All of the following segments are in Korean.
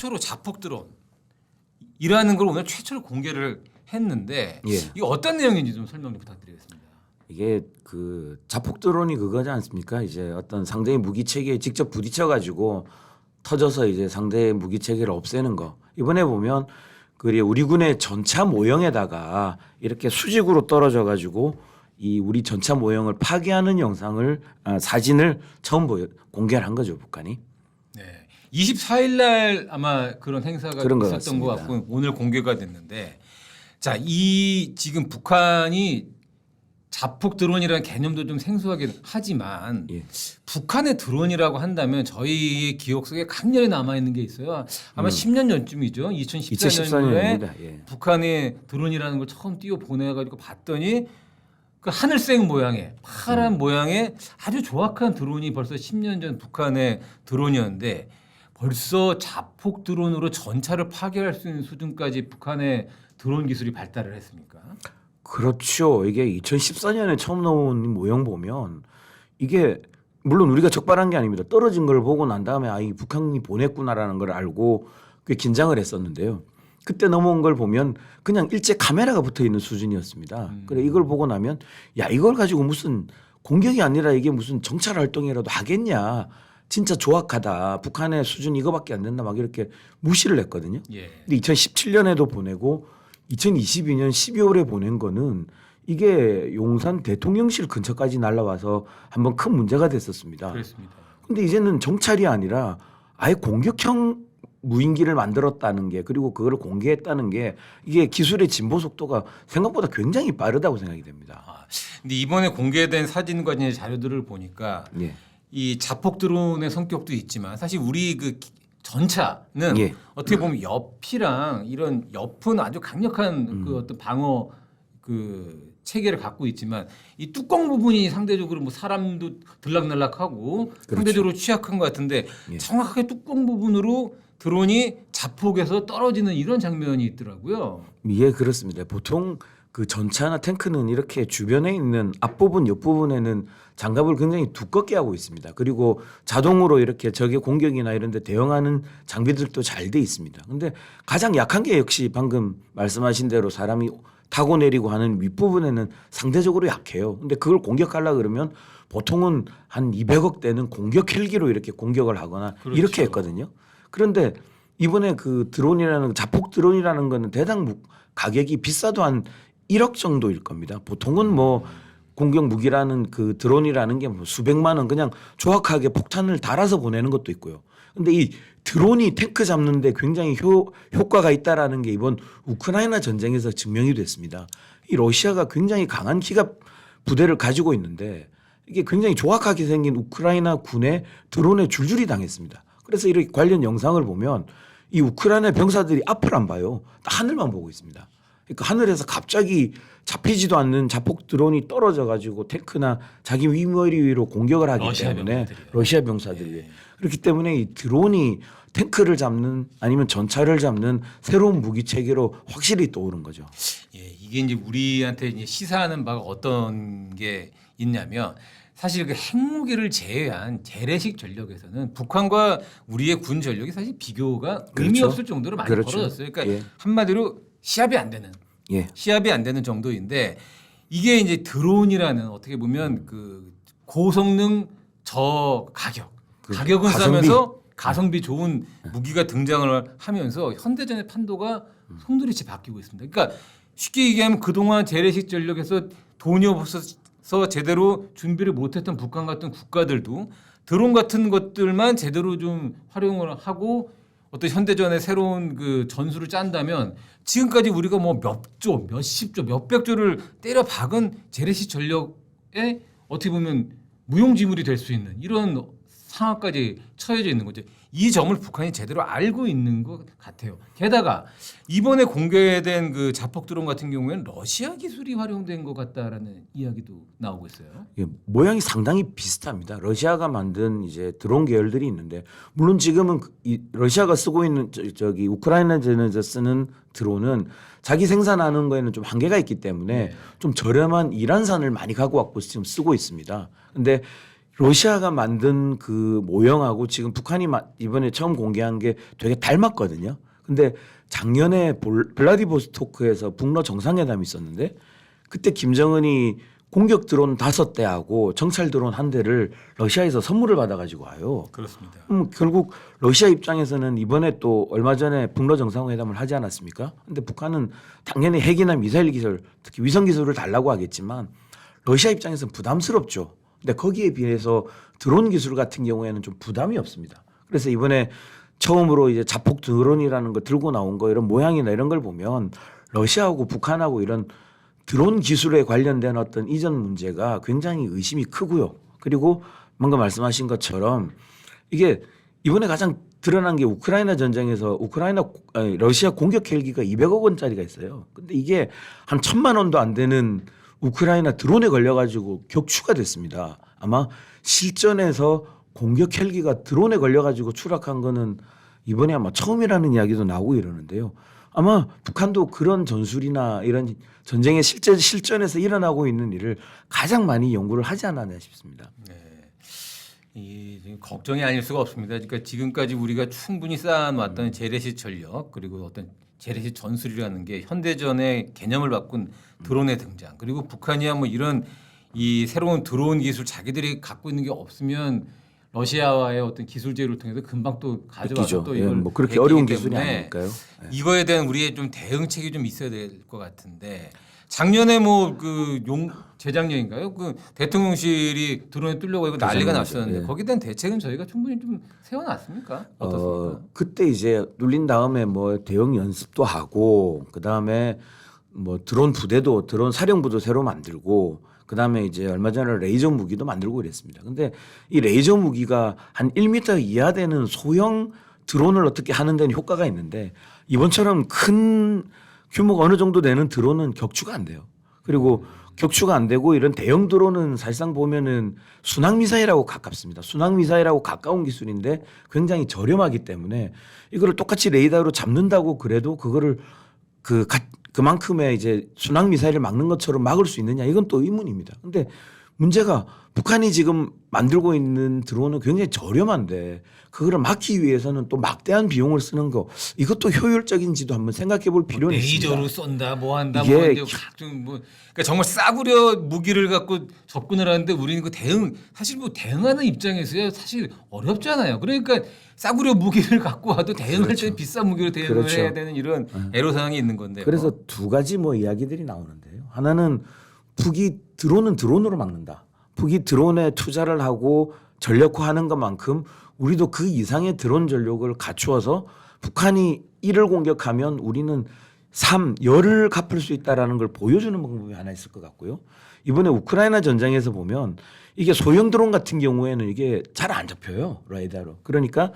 최초로 자폭 드론이라는 걸 오늘 최초로 공개를 했는데 예. 이게 어떤 내용인지 좀 설명 좀 부탁드리겠습니다. 이게 그 자폭 드론이 그거지 않습니까? 이제 어떤 상대의 무기 체계에 직접 부딪혀 가지고 터져서 이제 상대의 무기 체계를 없애는 거. 이번에 보면 우리 군의 전차 모형에다가 이렇게 수직으로 떨어져 가지고 이 우리 전차 모형을 파괴하는 영상을 사진을 처음 공개를 한 거죠, 북한이. 네. 24일 날 아마 그런 행사가 그런 것 있었던 것 같습니다. 같고 오늘 공개가 됐는데 자, 이 지금 북한이 자폭 드론이라는 개념도 좀 생소하긴 하지만 예. 북한의 드론이라고 한다면 저희의 기억 속에 강렬히 남아 있는 게 있어요. 아마 10년 전쯤이죠. 2014년도에 2014년입니다. 예. 북한의 드론이라는 걸 처음 띄워 보내가지고 봤더니 그 하늘색 모양의 파란 모양의 아주 조악한 드론이 벌써 10년 전 북한의 드론이었는데 벌써 자폭 드론으로 전차를 파괴할 수 있는 수준까지 북한의 드론 기술이 발달을 했습니까? 그렇죠. 이게 2014년에 처음 나온 모형 보면 이게 물론 우리가 적발한 게 아닙니다. 떨어진 걸 보고 난 다음에 이 북한이 보냈구나라는 걸 알고 꽤 긴장을 했었는데요. 그때 넘어온 걸 보면 그냥 일제 카메라가 붙어 있는 수준이었습니다. 그래 이걸 보고 나면 야 이걸 가지고 무슨 공격이 아니라 이게 무슨 정찰 활동이라도 하겠냐. 진짜 조악하다. 북한의 수준이 이거밖에 안 된다. 막 이렇게 무시를 했거든요. 예. 근데 2017년에도 보내고 2022년 12월에 보낸 거는 이게 용산 대통령실 근처까지 날아와서 한번 큰 문제가 됐었습니다. 그렇습니다. 근데 이제는 정찰이 아니라 아예 공격형 무인기를 만들었다는 게 그리고 그거를 공개했다는 게 이게 기술의 진보 속도가 생각보다 굉장히 빠르다고 생각이 됩니다. 아, 근데 이번에 공개된 사진과 이제 자료들을 보니까 예. 이 자폭 드론의 성격도 있지만 사실 우리 그 전차는 예. 어떻게 보면 옆이랑 이런 옆은 아주 강력한 그 어떤 방어 그 체계를 갖고 있지만 이 뚜껑 부분이 상대적으로 뭐 사람도 들락날락하고 상대적으로 취약한 것 같은데 예. 정확하게 뚜껑 부분으로 드론이 자폭에서 떨어지는 이런 장면이 있더라고요. 예, 그렇습니다. 보통 그 전차나 탱크는 이렇게 주변에 있는 앞부분, 옆부분에는 장갑을 굉장히 두껍게 하고 있습니다. 그리고 자동으로 이렇게 적의 공격이나 이런 데 대응하는 장비들도 잘 돼 있습니다. 근데 가장 약한 게 역시 방금 말씀하신 대로 사람이 타고 내리고 하는 윗부분에는 상대적으로 약해요. 근데 그걸 공격하려고 그러면 보통은 한 200억 대는 공격 헬기로 이렇게 공격을 하거나 그렇죠. 이렇게 했거든요. 그런데 이번에 그 드론이라는 자폭 드론이라는 거는 대당 가격이 비싸도 한 1억 정도일 겁니다. 보통은 뭐 공격 무기라는 그 드론이라는 게 뭐 수백만 원 그냥 조악하게 폭탄을 달아서 보내는 것도 있고요. 근데 이 드론이 탱크 잡는데 굉장히 효과가 있다라는 게 이번 우크라이나 전쟁에서 증명이 됐습니다. 이 러시아가 굉장히 강한 기갑 부대를 가지고 있는데 이게 굉장히 조악하게 생긴 우크라이나 군에 드론에 줄줄이 당했습니다. 그래서 이렇게 관련 영상을 보면 이 우크라이나 병사들이 앞을 안 봐요. 하늘만 보고 있습니다. 그러니까 하늘에서 갑자기 잡히지도 않는 자폭 드론이 떨어져 가지고 탱크나 자기 위머리 위로 공격을 하기 때문에 러시아 병사들이 예. 그렇기 때문에 이 드론이 탱크를 잡는 아니면 전차를 잡는 새로운 무기 체계로 확실히 떠오른 거죠. 예, 이게 이제 우리한테 이제 시사하는 바가 어떤 게 있냐면 사실 그 핵무기를 제외한 재래식 전력에서는 북한과 우리의 군 전력이 사실 비교가 의미 그렇죠. 없을 정도로 많이 그렇죠. 벌어졌어요. 그러니까 예. 한마디로 시합이 안 되는 예. 시합이 안 되는 정도인데 이게 이제 드론이라는 어떻게 보면 그 고성능 저가격 가격은 가성비. 싸면서 가성비 좋은 무기가 등장을 하면서 현대전의 판도가 송두리째 바뀌고 있습니다. 그러니까 쉽게 얘기하면 그동안 재래식 전력에서 돈이 없어서 제대로 준비를 못했던 북한 같은 국가들도 드론 같은 것들만 제대로 좀 활용을 하고 어떤 현대전의 새로운 그 전술을 짠다면 지금까지 우리가 뭐 몇 조, 몇십 조, 몇백 조를 때려 박은 재래식 전력에 어떻게 보면 무용지물이 될 수 있는 이런 상황까지 처해져 있는 거죠. 이 점을 북한이 제대로 알고 있는 것 같아요. 게다가 이번에 공개된 그 자폭 드론 같은 경우에는 러시아 기술이 활용된 것 같다라는 이야기도 나오고 있어요. 예, 모양이 상당히 비슷합니다. 러시아가 만든 이제 드론 계열들이 있는데 물론 지금은 이 러시아가 쓰고 있는 저기 우크라이나전에서 쓰는 드론은 자기 생산하는 거에는 좀 한계가 있기 때문에 네. 좀 저렴한 이란산을 많이 갖고 왔고 지금 쓰고 있습니다. 근데 러시아가 만든 그 모형하고 지금 북한이 이번에 처음 공개한 게 되게 닮았거든요. 근데 작년에 블라디보스토크에서 북러 정상회담이 있었는데 그때 김정은이 공격 드론 5대하고 정찰 드론 1대를 러시아에서 선물을 받아가지고 와요. 그렇습니다. 결국 러시아 입장에서는 이번에 또 얼마 전에 북러 정상회담을 하지 않았습니까? 근데 북한은 당연히 핵이나 미사일 기술, 특히 위성 기술을 달라고 하겠지만 러시아 입장에서는 부담스럽죠. 근데 거기에 비해서 드론 기술 같은 경우에는 좀 부담이 없습니다. 그래서 이번에 처음으로 이제 자폭 드론이라는 거 들고 나온 거 이런 모양이나 이런 걸 보면 러시아하고 북한하고 이런 드론 기술에 관련된 어떤 이전 문제가 굉장히 의심이 크고요. 그리고 방금 말씀하신 것처럼 이게 이번에 가장 드러난 게 우크라이나 전쟁에서 러시아 공격 헬기가 200억 원짜리가 있어요. 근데 이게 한 1,000만 원도 안 되는 우크라이나 드론에 걸려가지고 격추가 됐습니다. 아마 실전에서 공격 헬기가 드론에 걸려가지고 추락한 거는 이번에 아마 처음이라는 이야기도 나오고 이러는데요. 아마 북한도 그런 전술이나 이런 전쟁의 실전에서 일어나고 있는 일을 가장 많이 연구를 하지 않았나 싶습니다. 네. 이 지금 걱정이 아닐 수가 없습니다. 그러니까 지금까지 우리가 충분히 쌓아놨던 재래식 전력 그리고 어떤 재래식 전술이라는 게 현대전의 개념을 바꾼 드론의 등장 그리고 북한이야 뭐 이런 이 새로운 드론 기술 자기들이 갖고 있는 게 없으면 러시아와의 어떤 기술 제휴를 통해서 금방 또 가져와서 또 이걸 뭐 그렇게 베끼기 어려운 기술이 때문에 아닐까요? 네. 이거에 대한 우리의 좀 대응책이 좀 있어야 될 것 같은데 작년에 뭐 그 재작년인가요? 그 대통령실이 드론에 뚫려고 이거 난리가 났었는데 예. 거기에 대한 대책은 저희가 충분히 좀 세워놨습니까? 어떻습니까? 그때 이제 눌린 다음에 뭐 대응 연습도 하고 그 다음에 뭐 드론 부대도 드론 사령부도 새로 만들고 그 다음에 이제 얼마 전에 레이저 무기도 만들고 이랬습니다. 근데 이 레이저 무기가 한 1m 이하 되는 소형 드론을 어떻게 하는 데는 효과가 있는데 이번처럼 큰 규모가 어느 정도 되는 드론은 격추가 안 돼요. 그리고 격추가 안 되고 이런 대형 드론은 사실상 보면은 순항 미사일하고 가깝습니다. 순항 미사일하고 가까운 기술인데 굉장히 저렴하기 때문에 이거를 똑같이 레이더로 잡는다고 그래도 그거를 그만큼의 이제 순항 미사일을 막는 것처럼 막을 수 있느냐 이건 또 의문입니다. 근데 문제가 북한이 지금 만들고 있는 드론은 굉장히 저렴한데 그거를 막기 위해서는 또 막대한 비용을 쓰는 거 이것도 효율적인지도 한번 생각해 볼 필요는 레이저로 있습니다. 쏜다 뭐 한다 이게 뭐 하는데 각종 뭐 그러니까 정말 싸구려 무기를 갖고 접근을 하는데 우리는 그 대응 사실 뭐 대응하는 입장에서야 사실 어렵잖아요. 그러니까 싸구려 무기를 갖고 와도 대응할 때 비싼 무기로 대응을 그렇죠. 해야 되는 이런 애로사항이 있는 건데. 그래서 두 가지 뭐 이야기들이 나오는데요. 하나는 북이 드론은 드론으로 막는다. 북이 드론에 투자를 하고 전력화하는 것만큼 우리도 그 이상의 드론 전력을 갖추어서 북한이 1을 공격하면 우리는 10을 갚을 수 있다라는 걸 보여주는 방법이 하나 있을 것 같고요. 이번에 우크라이나 전쟁에서 보면 이게 소형 드론 같은 경우에는 이게 잘 안 잡혀요. 라이다로. 그러니까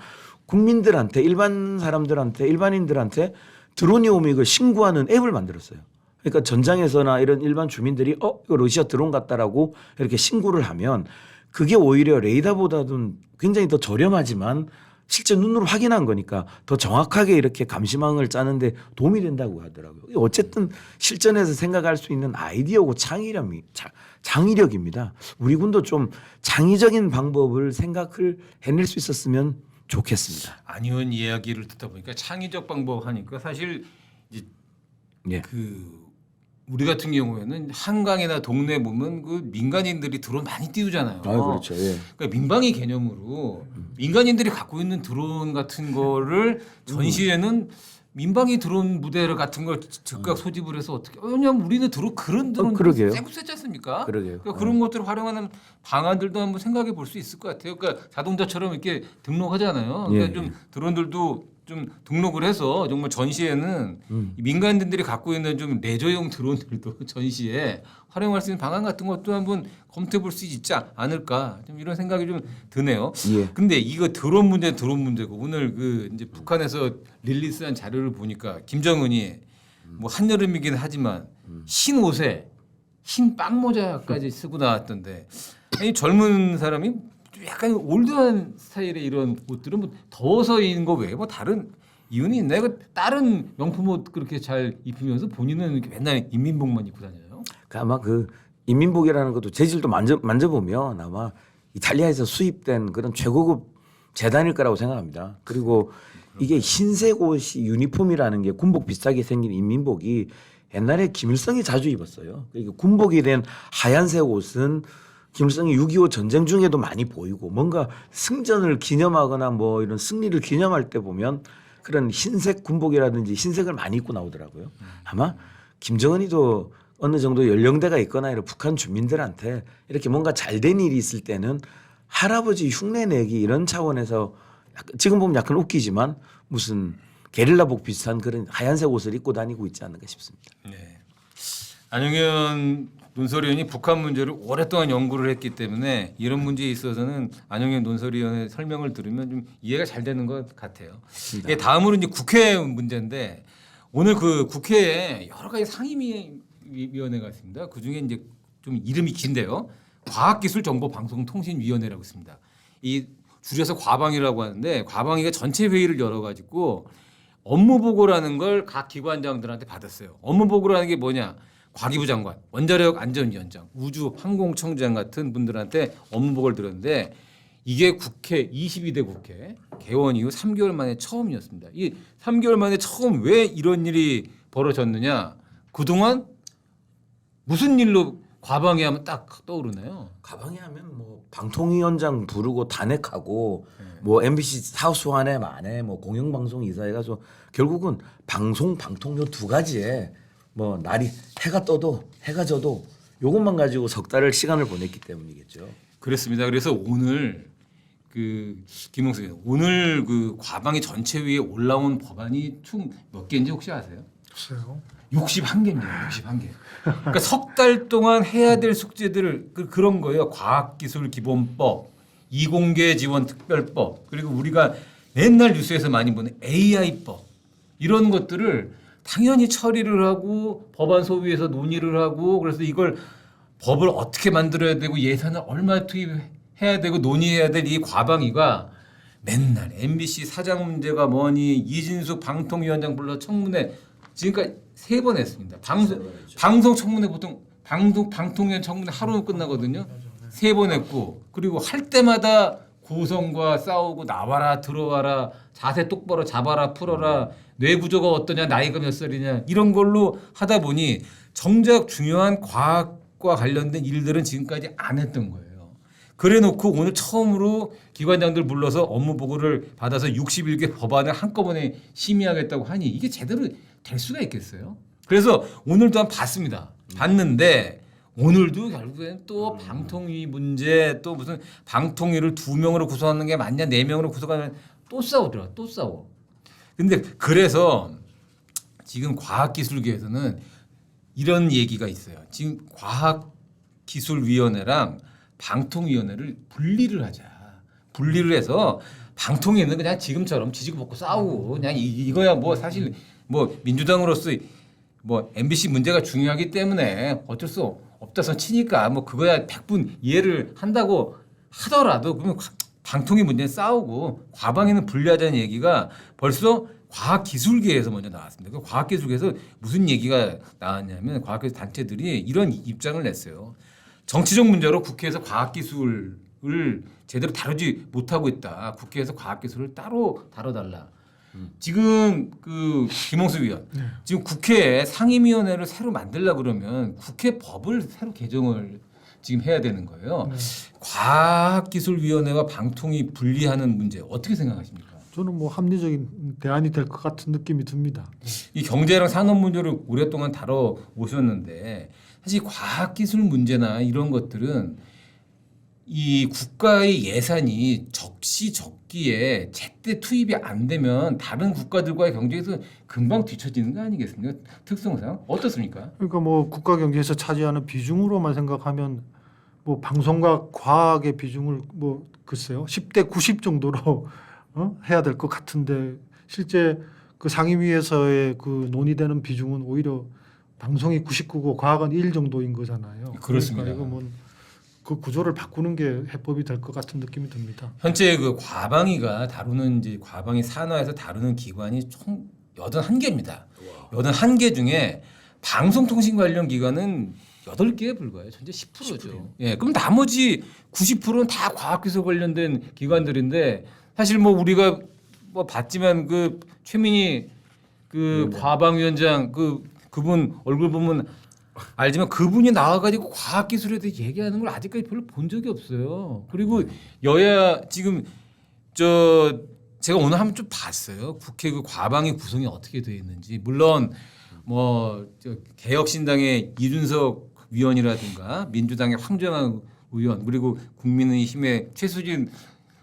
국민들한테 일반 사람들한테 일반인들한테 드론이 오면 이걸 신고하는 앱을 만들었어요. 그러니까 전장에서나 이런 일반 주민들이 이거 러시아 드론 같다라고 이렇게 신고를 하면 그게 오히려 레이더보다는 굉장히 더 저렴하지만 실제 눈으로 확인한 거니까 더 정확하게 이렇게 감시망을 짜는데 도움이 된다고 하더라고요. 어쨌든 실전에서 생각할 수 있는 아이디어고 창의력입니다. 우리 군도 좀 창의적인 방법을 생각을 해낼 수 있었으면 좋겠습니다. 안의원 이야기를 듣다 보니까 창의적 방법 하니까 사실 이제 예. 그 우리 같은 경우에는 한강이나 동네 보면 그 민간인들이 드론 많이 띄우잖아요. 그렇죠. 예. 그러니까 민방위 개념으로 민간인들이 갖고 있는 드론 같은 거를 전시회는 민방위 드론 무대 같은 걸 즉각 소집을 해서 어떻게? 왜냐하면 우리는 그런 드론 그러게요. 세고 쓰지 않습니까? 그러게요. 그러니까 그런 것들을 활용하는 방안들도 한번 생각해 볼 수 있을 것 같아요. 그러니까 자동차처럼 이렇게 등록하잖아요. 그러니까 예. 좀 드론들도 좀 등록을 해서 정말 전시회는 이 민간인들이 갖고 있는 좀 레저용 드론들도 전시에 활용할 수 있는 방안 같은 것도 한번 검토해 볼 수 있지 않을까 좀 이런 생각이 좀 드네요. 예. 근데 이거 드론 문제고 오늘 그 이제 북한에서 릴리스한 자료를 보니까 김정은이 뭐 한여름이긴 하지만 흰 옷에 흰 빵모자까지 쓰고 나왔던데 아니 젊은 사람이 약간 올드한 스타일의 이런 옷들은 뭐 더워서인 거 외에 뭐 다른 이유는 있나요? 그 다른 명품 옷 그렇게 잘 입히면서 본인은 이렇게 맨날 인민복만 입고 다녀요. 아마 그 인민복이라는 것도 재질도 만져보면 아마 이탈리아에서 수입된 그런 최고급 재단일 거라고 생각합니다. 그리고 이게 흰색 옷이 유니폼이라는 게 군복 비슷하게 생긴 인민복이 옛날에 김일성이 자주 입었어요. 그러니까 군복이 된 하얀색 옷은 김일성이 6.25 전쟁 중에도 많이 보이고 뭔가 승전을 기념하거나 뭐 이런 승리를 기념할 때 보면 그런 흰색 군복이라든지 흰색을 많이 입고 나오더라고요. 아마 김정은이도 어느 정도 연령대가 있거나 이런 북한 주민들한테 이렇게 뭔가 잘된 일이 있을 때는 할아버지 흉내 내기 이런 차원에서 약간 지금 보면 약간 웃기지만 무슨 게릴라복 비슷한 그런 하얀색 옷을 입고 다니고 있지 않는가 싶습니다. 네. 안용현 논설위원이 북한 문제를 오랫동안 연구를 했기 때문에 이런 문제에 있어서는 안용현 논설위원의 설명을 들으면 좀 이해가 잘 되는 것 같아요. 예, 다음으로 이제 국회 문제인데 오늘 그 국회에 여러 가지 상임위원회가 있습니다. 그 중에 이제 좀 이름이 긴데요. 과학기술정보방송통신위원회라고 있습니다. 이 줄여서 과방이라고 하는데 과방위가 전체 회의를 열어가지고 업무 보고라는 걸 각 기관장들한테 받았어요. 업무 보고라는 게 뭐냐? 과기부 장관, 원자력 안전위원장, 우주항공청장 같은 분들한테 업무 보고를 들었는데 이게 국회 22대 국회 개원 이후 3개월 만에 처음이었습니다. 이 3개월 만에 처음 왜 이런 일이 벌어졌느냐? 그동안 무슨 일로 과방위 하면 딱 떠오르나요? 가방에 하면 뭐 방통위원장 부르고 탄핵하고 뭐 MBC 사수안에 만에 뭐 공영방송 이사해가지고 결국은 방송 방통 요 두 가지에 뭐 날이 해가 떠도 해가 져도 요것만 가지고 석 달을 시간을 보냈기 때문이겠죠. 그렇습니다. 그래서 오늘 그 김홍수 의원 오늘 그 과방위 전체위에 올라온 법안이 총 몇 개인지 혹시 아세요? 글쎄요. 61개입니다. 61개. 그러니까 석 달 동안 해야 될 숙제들을 그런 거예요. 과학기술기본법, 이공계지원특별법, 그리고 우리가 맨날 뉴스에서 많이 보는 AI법 이런 것들을 당연히 처리를 하고 법안 소위에서 논의를 하고 그래서 이걸 법을 어떻게 만들어야 되고 예산을 얼마 투입해야 되고 논의해야 될 이 과방위가 맨날 MBC 사장 문제가 뭐니 이진숙 방통위원장 불러 청문회 지금까지 3번 했습니다. 방송 청문회 보통 방통위원 청문회 하루는 끝나거든요. 3번 했고 그리고 할 때마다 고성과 싸우고 나와라 들어와라 자세 똑바로 잡아라 풀어라 뇌 구조가 어떠냐 나이가 몇 살이냐 이런 걸로 하다 보니 정작 중요한 과학과 관련된 일들은 지금까지 안 했던 거예요. 그래놓고 오늘 처음으로 기관장들 불러서 업무 보고를 받아서 61개 법안을 한꺼번에 심의하겠다고 하니 이게 제대로 될 수가 있겠어요? 그래서 오늘도 한번 봤습니다. 봤는데 오늘도 결국엔 또 방통위 문제 또 무슨 방통위를 2명으로 구성하는 게 맞냐 4명으로 구성하면 또 싸우더라. 또 싸워. 근데 그래서 지금 과학기술계에서는 이런 얘기가 있어요. 지금 과학기술위원회랑 방통위원회를 분리를 하자. 분리를 해서 방통위는 그냥 지금처럼 지지고 볶고 싸우고 그냥 이거야 뭐 사실 뭐 민주당으로서 뭐 MBC 문제가 중요하기 때문에 어쩔 수 없다선 치니까 뭐 그거야 100분 이해를 한다고 하더라도 그러면 방통위 문제는 싸우고 과방위는 분리하자는 얘기가 벌써 과학기술계에서 먼저 나왔습니다. 그 과학기술계에서 무슨 얘기가 나왔냐면 과학기술 단체들이 이런 입장을 냈어요. 정치적 문제로 국회에서 과학기술을 제대로 다루지 못하고 있다. 국회에서 과학기술을 따로 다뤄달라. 지금 그 김홍수 위원 지금 국회에 상임위원회를 새로 만들려고 그러면 국회 법을 새로 개정을 지금 해야 되는 거예요. 과학기술위원회와 방통위 분리하는 문제 어떻게 생각하십니까? 저는 뭐 합리적인 대안이 될 것 같은 느낌이 듭니다. 이 경제랑 산업 문제를 오랫동안 다뤄 오셨는데 사실 과학기술 문제나 이런 것들은 이 국가의 예산이 적시적기에 제때 투입이 안 되면 다른 국가들과의 경쟁에서 금방 뒤처지는 거 아니겠습니까? 특성상 어떻습니까? 그러니까 뭐 국가 경제에서 차지하는 비중으로만 생각하면 뭐 방송과 과학의 비중을 뭐 글쎄요 10대 90 정도로 해야 될 것 같은데 실제 그 상임위에서의 그 논의되는 비중은 오히려 방송이 99고 과학은 1 정도인 거잖아요. 그렇습니다. 그러니까 이거 뭐 그 구조를 바꾸는 게 해법이 될 것 같은 느낌이 듭니다. 현재 그 과방위가 다루는 이제 과방위 산하에서 다루는 기관이 총 81개입니다. 81개 중에 방송통신 관련 기관은 8개에 불과해요. 전체 10%죠. 예, 그럼 나머지 90%는 다 과학기술 관련된 기관들인데 사실 뭐 우리가 뭐 봤지만 그 최민희 그 과방위원장 그분 얼굴 보면 알지만 그분이 나와가지고 과학기술에 대해 얘기하는 걸 아직까지 별로 본 적이 없어요. 그리고 여야 지금 제가 오늘 한번 좀 봤어요. 국회 그 과방위 구성이 어떻게 되어 있는지. 물론 개혁신당의 이준석 위원이라든가 민주당의 황정한 의원 그리고 국민의힘의 최수진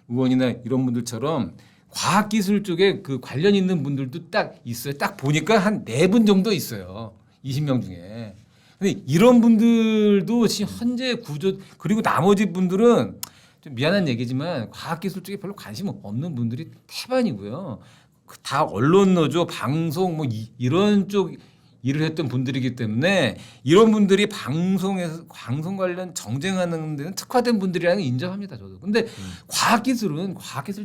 의원이나 이런 분들처럼 과학기술 쪽에 그 관련 있는 분들도 딱 있어요. 딱 보니까 한 4분 정도 있어요. 20명 중에. 근데 이런 분들도 지금 현재 구조 그리고 나머지 분들은 좀 미안한 얘기지만 과학기술 쪽에 별로 관심 없는 분들이 태반이고요. 다 언론 노조, 방송 뭐 이런 쪽 일을 했던 분들이기 때문에 이런 분들이 방송 관련 정쟁하는 데는 특화된 분들이라는 걸 인정합니다. 저도. 근데 과학기술 좀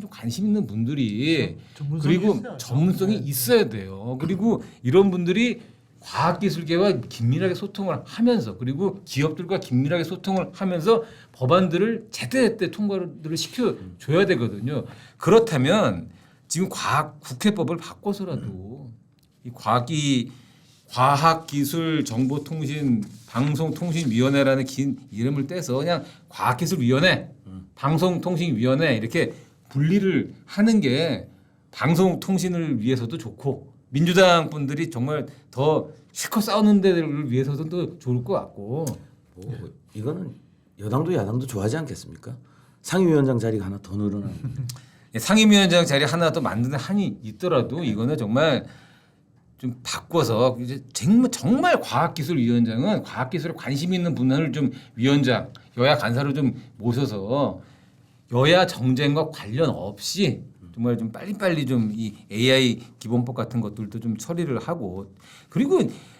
관심 있는 분들이 그리고 전문성이 있어야 돼요. 그리고 이런 분들이 과학기술계와 긴밀하게 소통을 하면서 그리고 기업들과 긴밀하게 소통을 하면서 법안들을 제때제때 통과를 시켜줘야 되거든요. 그렇다면 지금 국회법을 바꿔서라도 이 과학기술정보통신 방송통신위원회라는 긴 이름을 떼서 그냥 과학기술위원회, 방송통신위원회 이렇게 분리를 하는 게 방송통신을 위해서도 좋고 민주당 분들이 정말 더 실컷 싸우는 데를 위해서도 더 좋을 것 같고. 뭐 이거는 여당도 야당도 좋아하지 않겠습니까? 상임위원장 자리가 하나 더 늘어나는. 상임위원장 자리 하나 더 만드는 한이 있더라도 이거는 정말 좀 바꿔서 이제 정말 과학기술위원장은 과학기술에 관심 있는 분을 좀 위원장, 여야 간사로 좀 모셔서 여야 정쟁과 관련 없이 정말 좀 빨리빨리 좀 이 AI 기본법 같은 것들도 좀 처리를 하고 그리고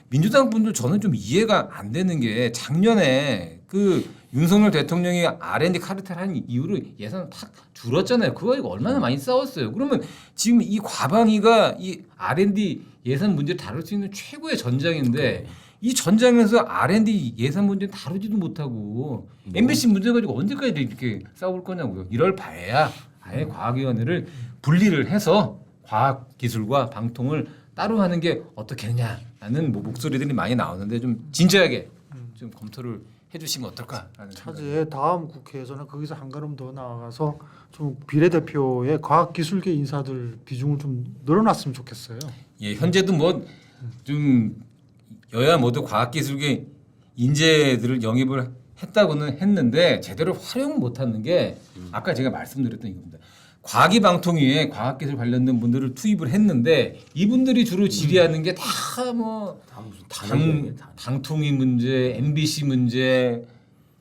민주당 분들 저는 좀 이해가 안 되는 게 작년에 그 윤석열 대통령이 R&D 카르텔 한 이후로 예산 탁 줄었잖아요. 그거 이거 얼마나 많이 싸웠어요. 그러면 지금 이 과방위가 이 R&D 예산 문제를 다룰 수 있는 최고의 전장인데 이 전장에서 R&D 예산 문제는 다루지도 못하고 MBC 문제 가지고 언제까지 이렇게 싸울 거냐고요. 이럴 바에야 아예 과학위원회를 분리를 해서 과학기술과 방통을 따로 하는 게 어떻겠냐라는 뭐 목소리들이 많이 나오는데 좀 진지하게 좀 검토를 해주시면 어떨까라는 차제에 다음 국회에서는 거기서 한 걸음 더 나아가서 좀 비례대표의 과학기술계 인사들 비중을 좀 늘어났으면 좋겠어요. 예, 현재도 뭐 좀 여야 모두 과학기술계 인재들을 영입을 했다고는 했는데 제대로 활용 못하는 게 아까 제가 말씀드렸던 이겁니다. 과기방통위에 과학기술 관련된 분들을 투입을 했는데 이분들이 주로 질의하는 게 다 뭐 방통위 문제, MBC 문제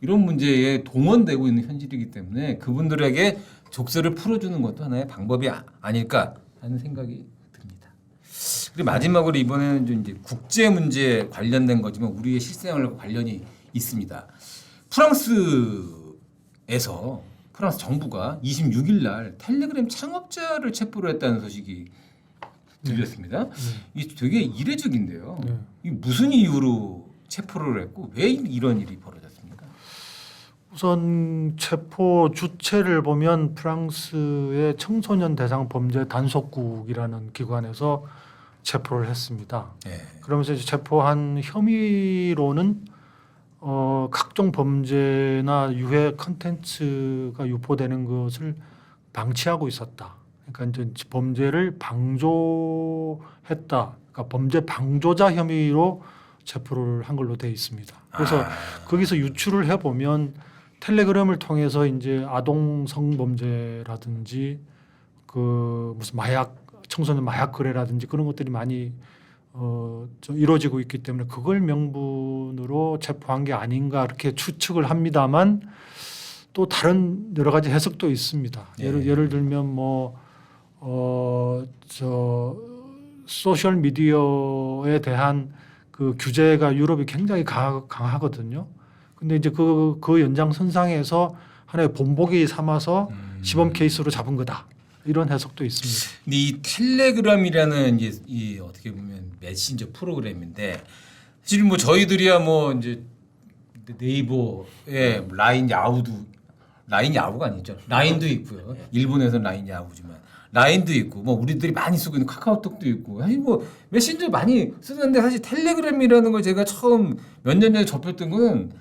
이런 문제에 동원되고 있는 현실이기 때문에 그분들에게 족쇄를 풀어주는 것도 하나의 방법이 아닐까 하는 생각이 듭니다. 그리고 마지막으로 이번에는 좀 이제 국제 문제 관련된 거지만 우리의 실생활과 관련이 있습니다. 프랑스 정부가 26일 날 텔레그램 창업자를 체포를 했다는 소식이 들렸습니다. 이게 되게 이례적인데요. 네. 이 무슨 이유로 체포를 했고 왜 이런 일이 벌어졌습니까? 우선 체포 주체를 보면 프랑스의 청소년 대상 범죄 단속국이라는 기관에서 체포를 했습니다. 네. 그러면서 이제 체포한 혐의로는 각종 범죄나 유해 컨텐츠가 유포되는 것을 방치하고 있었다. 그러니까 이제 범죄를 방조했다. 그러니까 범죄 방조자 혐의로 체포를 한 걸로 되어 있습니다. 그래서 거기서 유추를 해 보면 텔레그램을 통해서 이제 아동 성범죄라든지 그 무슨 청소년 마약 거래라든지 그런 것들이 많이 이루어지고 있기 때문에 그걸 명분으로 체포한 게 아닌가 이렇게 추측을 합니다만 또 다른 여러 가지 해석도 있습니다. 예를 들면 소셜 미디어에 대한 그 규제가 유럽이 굉장히 강하거든요. 근데 이제 그 연장선상에서 하나의 본보기 삼아서 시범 케이스로 잡은 거다. 이런 해석도 있습니다. 근데 이 텔레그램이라는 이 어떻게 보면 메신저 프로그램인데 사실 뭐 저희들이야 뭐 이제 네이버에 라인 야후가 아니죠. 라인도 있고요. 일본에서는 라인 야후지만 라인도 있고 뭐 우리들이 많이 쓰고 있는 카카오톡도 있고 사실 뭐 메신저 많이 쓰는데 사실 텔레그램이라는 걸 제가 처음 몇 년 전에 접했던 거는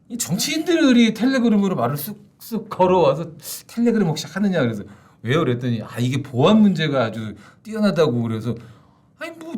이 정치인들이 텔레그램으로 말을 쑥쑥 걸어와서 텔레그램 혹시 하느냐 그래서 왜요 그랬더니 이게 보안 문제가 아주 뛰어나다고 그래서 아니 뭐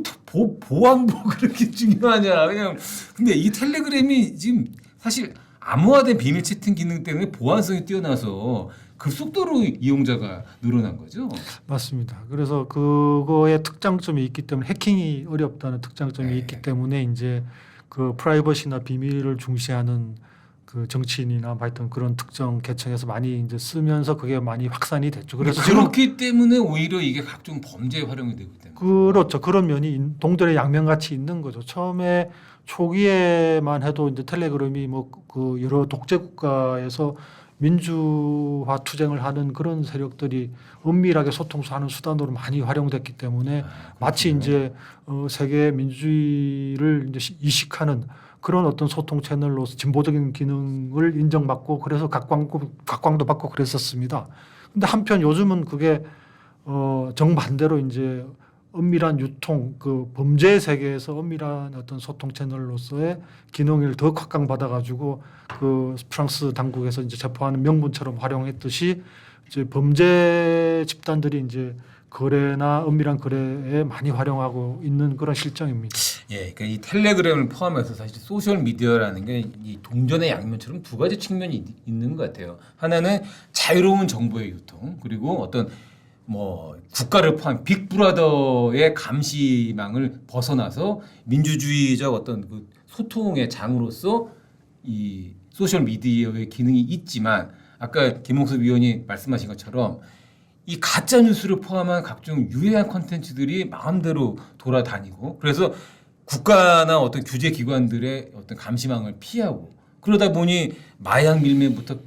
보안도 그렇게 중요하냐 그냥 근데 이 텔레그램이 지금 사실 암호화된 비밀 채팅 기능 때문에 보안성이 뛰어나서 그 속도로 이용자가 늘어난 거죠. 맞습니다. 그래서 그거의 특장점이 있기 때문에 해킹이 어렵다는 특장점이 네. 있기 때문에 이제 그 프라이버시나 비밀을 중시하는 그 정치인이나 하여튼 그런 특정 계층에서 많이 이제 쓰면서 그게 많이 확산이 됐죠. 그래서 지금 그렇기 때문에 오히려 이게 각종 범죄에 활용이 되고 있다는 그렇죠. 그런 면이 동들의 양면같이 있는 거죠. 처음에 초기에만 해도 이제 텔레그램이 뭐 그 여러 독재 국가에서 민주화 투쟁을 하는 그런 세력들이 은밀하게 소통하는 수단으로 많이 활용됐기 때문에 마치 이제 세계 민주주의를 이제 이식하는 그런 어떤 소통 채널로서 진보적인 기능을 인정받고 그래서 각광도 받고 그랬었습니다. 근데 한편 요즘은 그게 정반대로 이제 은밀한 유통, 그 범죄 세계에서 은밀한 어떤 소통 채널로서의 기능을 더 각광받아가지고 그 프랑스 당국에서 이제 체포하는 명분처럼 활용했듯이 이제 범죄 집단들이 이제 거래나 은밀한 거래에 많이 활용하고 있는 그런 실정입니다. 예, 그러니까 이 텔레그램을 포함해서 사실 소셜 미디어라는 게 이 동전의 양면처럼 두 가지 측면이 있는 것 같아요. 하나는 자유로운 정보의 유통, 그리고 어떤 뭐 국가를 포함 빅브라더의 감시망을 벗어나서 민주주의적 어떤 그 소통의 장으로서 이 소셜 미디어의 기능이 있지만 아까 김홍섭 위원이 말씀하신 것처럼 이 가짜 뉴스를 포함한 각종 유해한 콘텐츠들이 마음대로 돌아다니고 그래서 국가나 어떤 규제 기관들의 어떤 감시망을 피하고 그러다 보니 마약 밀매부터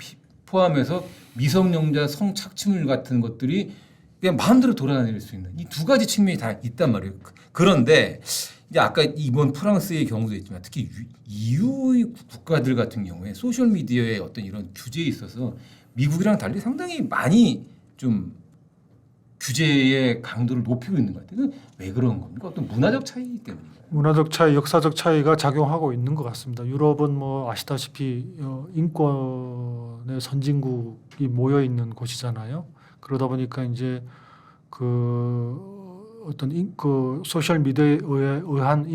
포함해서 미성년자 성착취물 같은 것들이 그냥 마음대로 돌아다닐 수 있는 이 두 가지 측면이 다 있단 말이에요. 그런데 이제 아까 이번 프랑스의 경우도 있지만 특히 EU 국가들 같은 경우에 소셜 미디어의 어떤 이런 규제에 있어서 미국이랑 달리 상당히 많이 좀 규제의 강도를 높이고 있는 것 같아요. 왜 그런 겁니까? 어떤 문화적 차이 때문인가요? 문화적 차이, 역사적 차이가 작용하고 있는 것 같습니다. 유럽은 뭐 아시다시피 인권의 선진국이 모여 있는 곳이잖아요. 그러다 보니까 이제 그 어떤 그 소셜 미디어에 의한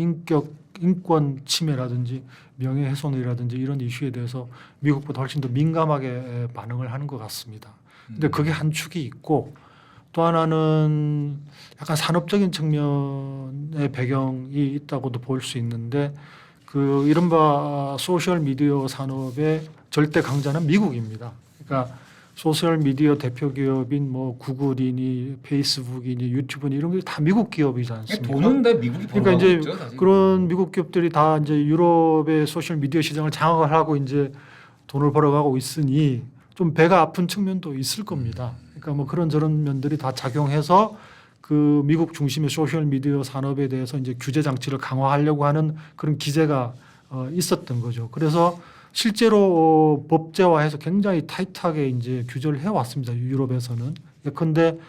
인권 침해라든지 명예훼손이라든지 이런 이슈에 대해서 미국보다 훨씬 더 민감하게 반응을 하는 것 같습니다. 근데 그게 한 축이 있고 또 하나는 약간 산업적인 측면의 배경이 있다고도 볼 수 있는데 그 이른바 소셜 미디어 산업의 절대 강자는 미국입니다. 그러니까 소셜 미디어 대표 기업인 뭐 구글이니 페이스북이니 유튜브니 이런 게 다 미국 기업이지 않습니까? 돈은 다 미국이 그러니까 벌어가고 이제 있죠, 사실. 그런 미국 기업들이 다 이제 유럽의 소셜 미디어 시장을 장악을 하고 이제 돈을 벌어가고 있으니 좀 배가 아픈 측면도 있을 겁니다. 그러니까 뭐 그런 저런 면들이 다 작용해서 그 미국 중심의 소셜 미디어 산업에 대해서 이제 규제 장치를 강화하려고 하는 그런 기제가 있었던 거죠. 그래서 실제로 법제화해서 굉장히 타이트하게 이제 규제를 해왔습니다. 유럽에서는. 예컨대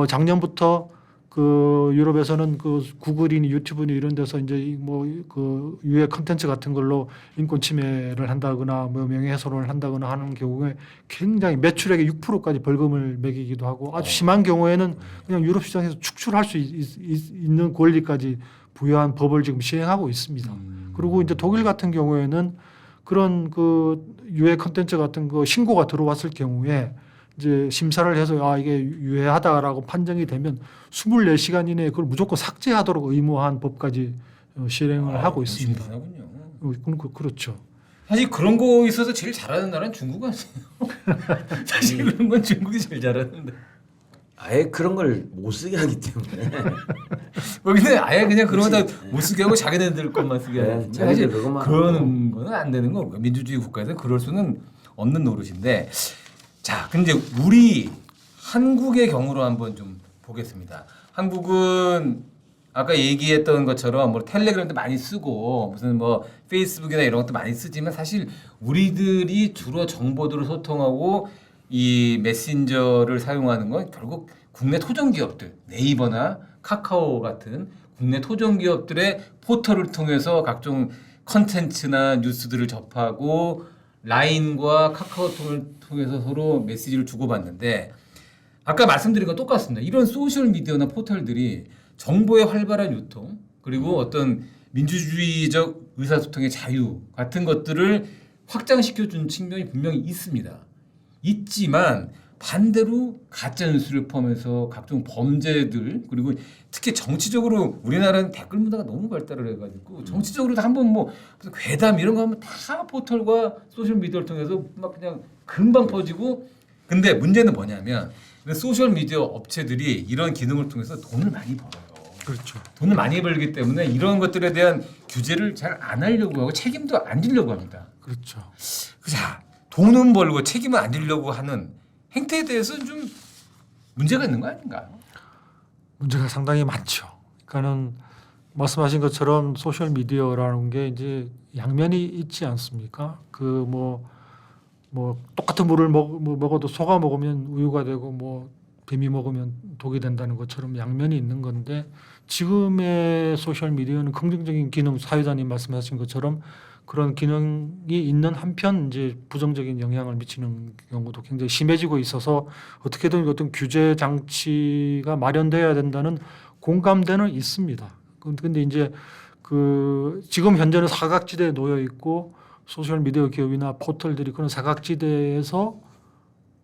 작년부터 그 유럽에서는 그 구글이니 유튜브니 이런 데서 이제 뭐 그 유해 컨텐츠 같은 걸로 인권 침해를 한다거나 뭐 명예훼손을 한다거나 하는 경우에 굉장히 매출액의 6%까지 벌금을 매기기도 하고 아주 심한 경우에는 그냥 유럽 시장에서 축출할 수 있는 권리까지 부여한 법을 지금 시행하고 있습니다. 그리고 이제 독일 같은 경우에는 그런 그 유해 컨텐츠 같은 거 신고가 들어왔을 경우에 이제 심사를 해서 이게 유해하다라고 판정이 되면 24시간 이내에 그걸 무조건 삭제하도록 의무화한 법까지 실행을 하고 있습니다. 그렇죠. 사실 그런 거 있어서 제일 잘하는 나라는 중국 아니에요? 사실 그런 건 중국이 제일 잘하는데. 아예 그런 걸 못 쓰게 하기 때문에 근데 아예 그냥 그런 거 다 못 쓰게 하고 자기네들 것만 쓰게 네, 하는. 자기들 사실 그것만 그러는 거는 안 되는 거고 민주주의 국가에서 그럴 수는 없는 노릇인데. 자, 근데 우리 한국의 경우로 한번 좀 보겠습니다. 한국은 아까 얘기했던 것처럼 뭐 텔레그램도 많이 쓰고 무슨 뭐 페이스북이나 이런 것도 많이 쓰지만 사실 우리들이 주로 정보들을 소통하고 이 메신저를 사용하는 건 결국 국내 토종 기업들 네이버나 카카오 같은 국내 토종 기업들의 포털을 통해서 각종 컨텐츠나 뉴스들을 접하고 라인과 카카오톡을 통해서 서로 메시지를 주고받는데 아까 말씀드린 건 똑같습니다. 이런 소셜 미디어나 포털들이 정보의 활발한 유통 그리고 어떤 민주주의적 의사소통의 자유 같은 것들을 확장시켜준 측면이 분명히 있습니다. 있지만 반대로 가짜 뉴스를 포함해서 각종 범죄들 그리고 특히 정치적으로 우리나라는 댓글 문화가 너무 발달을 해가지고 정치적으로도 한번 뭐 무슨 괴담 이런 거 하면 다 포털과 소셜 미디어를 통해서 막 그냥 금방 퍼지고 근데 문제는 뭐냐면 소셜 미디어 업체들이 이런 기능을 통해서 돈을 많이 벌어요. 그렇죠. 돈을 많이 벌기 때문에 이런 것들에 대한 규제를 잘 안 하려고 하고 책임도 안 지려고 합니다. 그렇죠. 자, 돈은 벌고 책임은 안 지려고 하는 행태에 대해서는 좀 문제가 있는 거 아닌가요? 문제가 상당히 많죠. 그러니까는 말씀하신 것처럼 소셜 미디어라는 게 이제 양면이 있지 않습니까? 그 뭐 똑같은 물을 먹어도 소가 먹으면 우유가 되고 뭐 뱀이 먹으면 독이 된다는 것처럼 양면이 있는 건데 지금의 소셜 미디어는 긍정적인 기능 사회자님 말씀하신 것처럼 그런 기능이 있는 한편 이제 부정적인 영향을 미치는 경우도 굉장히 심해지고 있어서 어떻게든 어떤 규제 장치가 마련돼야 된다는 공감대는 있습니다. 근데 이제 그 지금 현재는 사각지대에 놓여 있고 소셜 미디어 기업이나 포털들이 그런 사각지대에서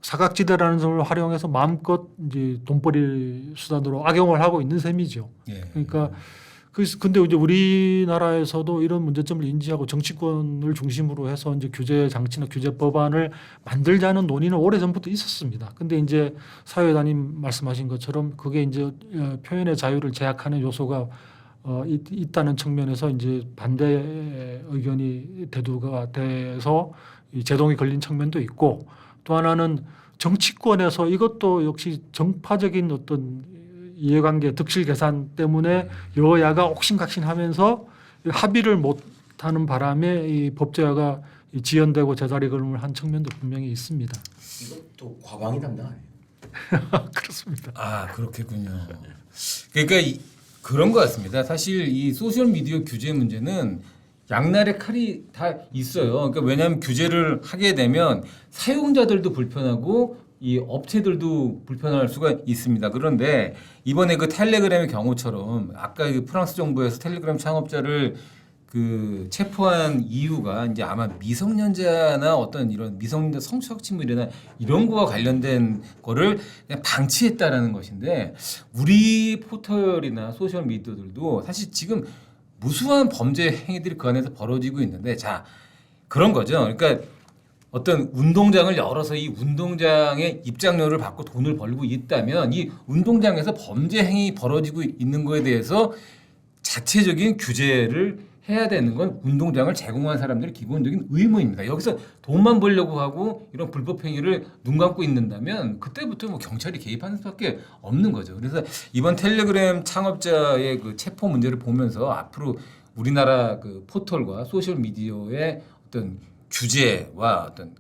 사각지대라는 점을 활용해서 마음껏 이제 돈벌이 수단으로 악용을 하고 있는 셈이죠. 예. 그러니까 근데 이제 우리나라에서도 이런 문제점을 인지하고 정치권을 중심으로 해서 이제 규제 장치나 규제 법안을 만들자는 논의는 오래 전부터 있었습니다. 근데 이제 사회자님 말씀하신 것처럼 그게 이제 표현의 자유를 제약하는 요소가 있다는 측면에서 이제 반대 의견이 대두가 돼서 이 제동이 걸린 측면도 있고 또 하나는 정치권에서 이것도 역시 정파적인 어떤 이해관계 득실 계산 때문에 여야가 옥신각신하면서 합의를 못하는 바람에 이 법제화가 지연되고 제자리 걸음을 한 측면도 분명히 있습니다. 이것도 과방위 담당 아니에요? 그렇습니다. 아 그렇겠군요. 그러니까 그런 것 같습니다. 사실 이 소셜 미디어 규제 문제는 양날의 칼이 다 있어요. 그러니까 왜냐하면 규제를 하게 되면 사용자들도 불편하고 이 업체들도 불편할 수가 있습니다. 그런데 이번에 그 텔레그램의 경우처럼 아까 그 프랑스 정부에서 텔레그램 창업자를 그 체포한 이유가 이제 아마 미성년자나 어떤 이런 미성년자 성추악 침해나 이런 거와 관련된 거를 그냥 방치했다라는 것인데 우리 포털이나 소셜 미디어들도 사실 지금 무수한 범죄 행위들이 그 안에서 벌어지고 있는데 자 그런 거죠. 그러니까 어떤 운동장을 열어서 이 운동장에 입장료를 받고 돈을 벌고 있다면 이 운동장에서 범죄 행위 벌어지고 있는 거에 대해서 자체적인 규제를 해야 되는 건 운동장을 제공한 사람들의 기본적인 의무입니다. 여기서 돈만 벌려고 하고 이런 불법 행위를 눈 감고 있는다면 그때부터 뭐 경찰이 개입하는 수밖에 없는 거죠. 그래서 이번 텔레그램 창업자의 그 체포 문제를 보면서 앞으로 우리나라 그 포털과 소셜 미디어의 어떤 규제와 어떤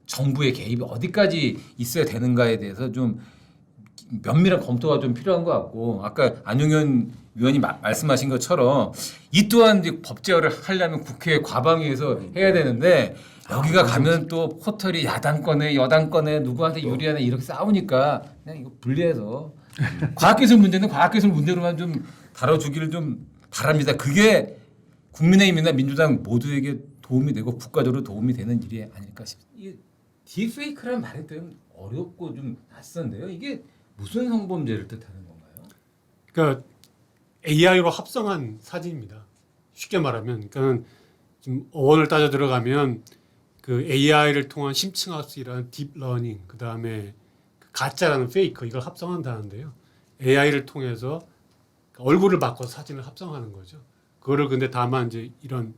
정부의 개입이 어디까지 있어야 되는가에 대해서 좀 면밀한 검토가 좀 필요한 것 같고 아까 안용현 위원이 말씀하신 것처럼 이 또한 이제 법제화를 하려면 국회 과방위에서 해야 되는데 여기가 가면 또 포털이 야당권에 여당권에 누구한테 유리하네 이렇게 싸우니까 그냥 이거 분리해서 과학기술 문제는 과학기술 문제로만 좀 다뤄주기를 좀 바랍니다. 그게 국민의힘이나 민주당 모두에게 도움이 되고 국가적으로 도움이 되는 일이 아닐까 싶습니다. 이 딥페이크란 말이 좀 어렵고 좀 낯선데요. 이게 무슨 성범죄를 뜻하는 건가요? 그러니까 AI로 합성한 사진입니다. 쉽게 말하면, 그러니까 지금 어원을 따져 들어가면 그 AI를 통한 심층학습이라는 딥러닝, 그 다음에 가짜라는 페이크 이걸 합성한다는데요. AI를 통해서 얼굴을 바꿔서 사진을 합성하는 거죠. 그거를 근데 다만 이제 이런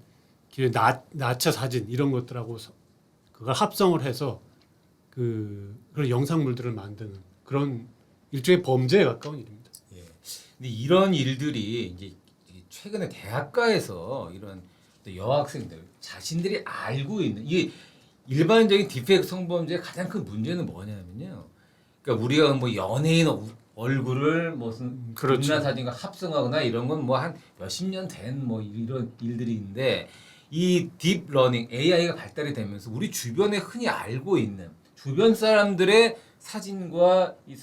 나체 사진 이런 것들하고 그걸 합성을 해서 그런 영상물들을 만드는 그런 일종의 범죄에 가까운 일입니다. 예. 근데 이런 일들이 이제 최근에 대학가에서 이런 또 여학생들 자신들이 알고 있는 이게 일반적인 딥페이크 성범죄의 가장 큰 문제는 뭐냐면요. 그러니까 우리가 뭐 연예인 얼굴을 무슨 그렇죠. 문화 사진과 합성하거나 이런 건 뭐 한 몇십 년 된 뭐 이런 일들이 있는데 이 딥러닝 AI가 발달이 되면서 우리 주변에 흔히 알고 있는 주변 사람들의 사진과 이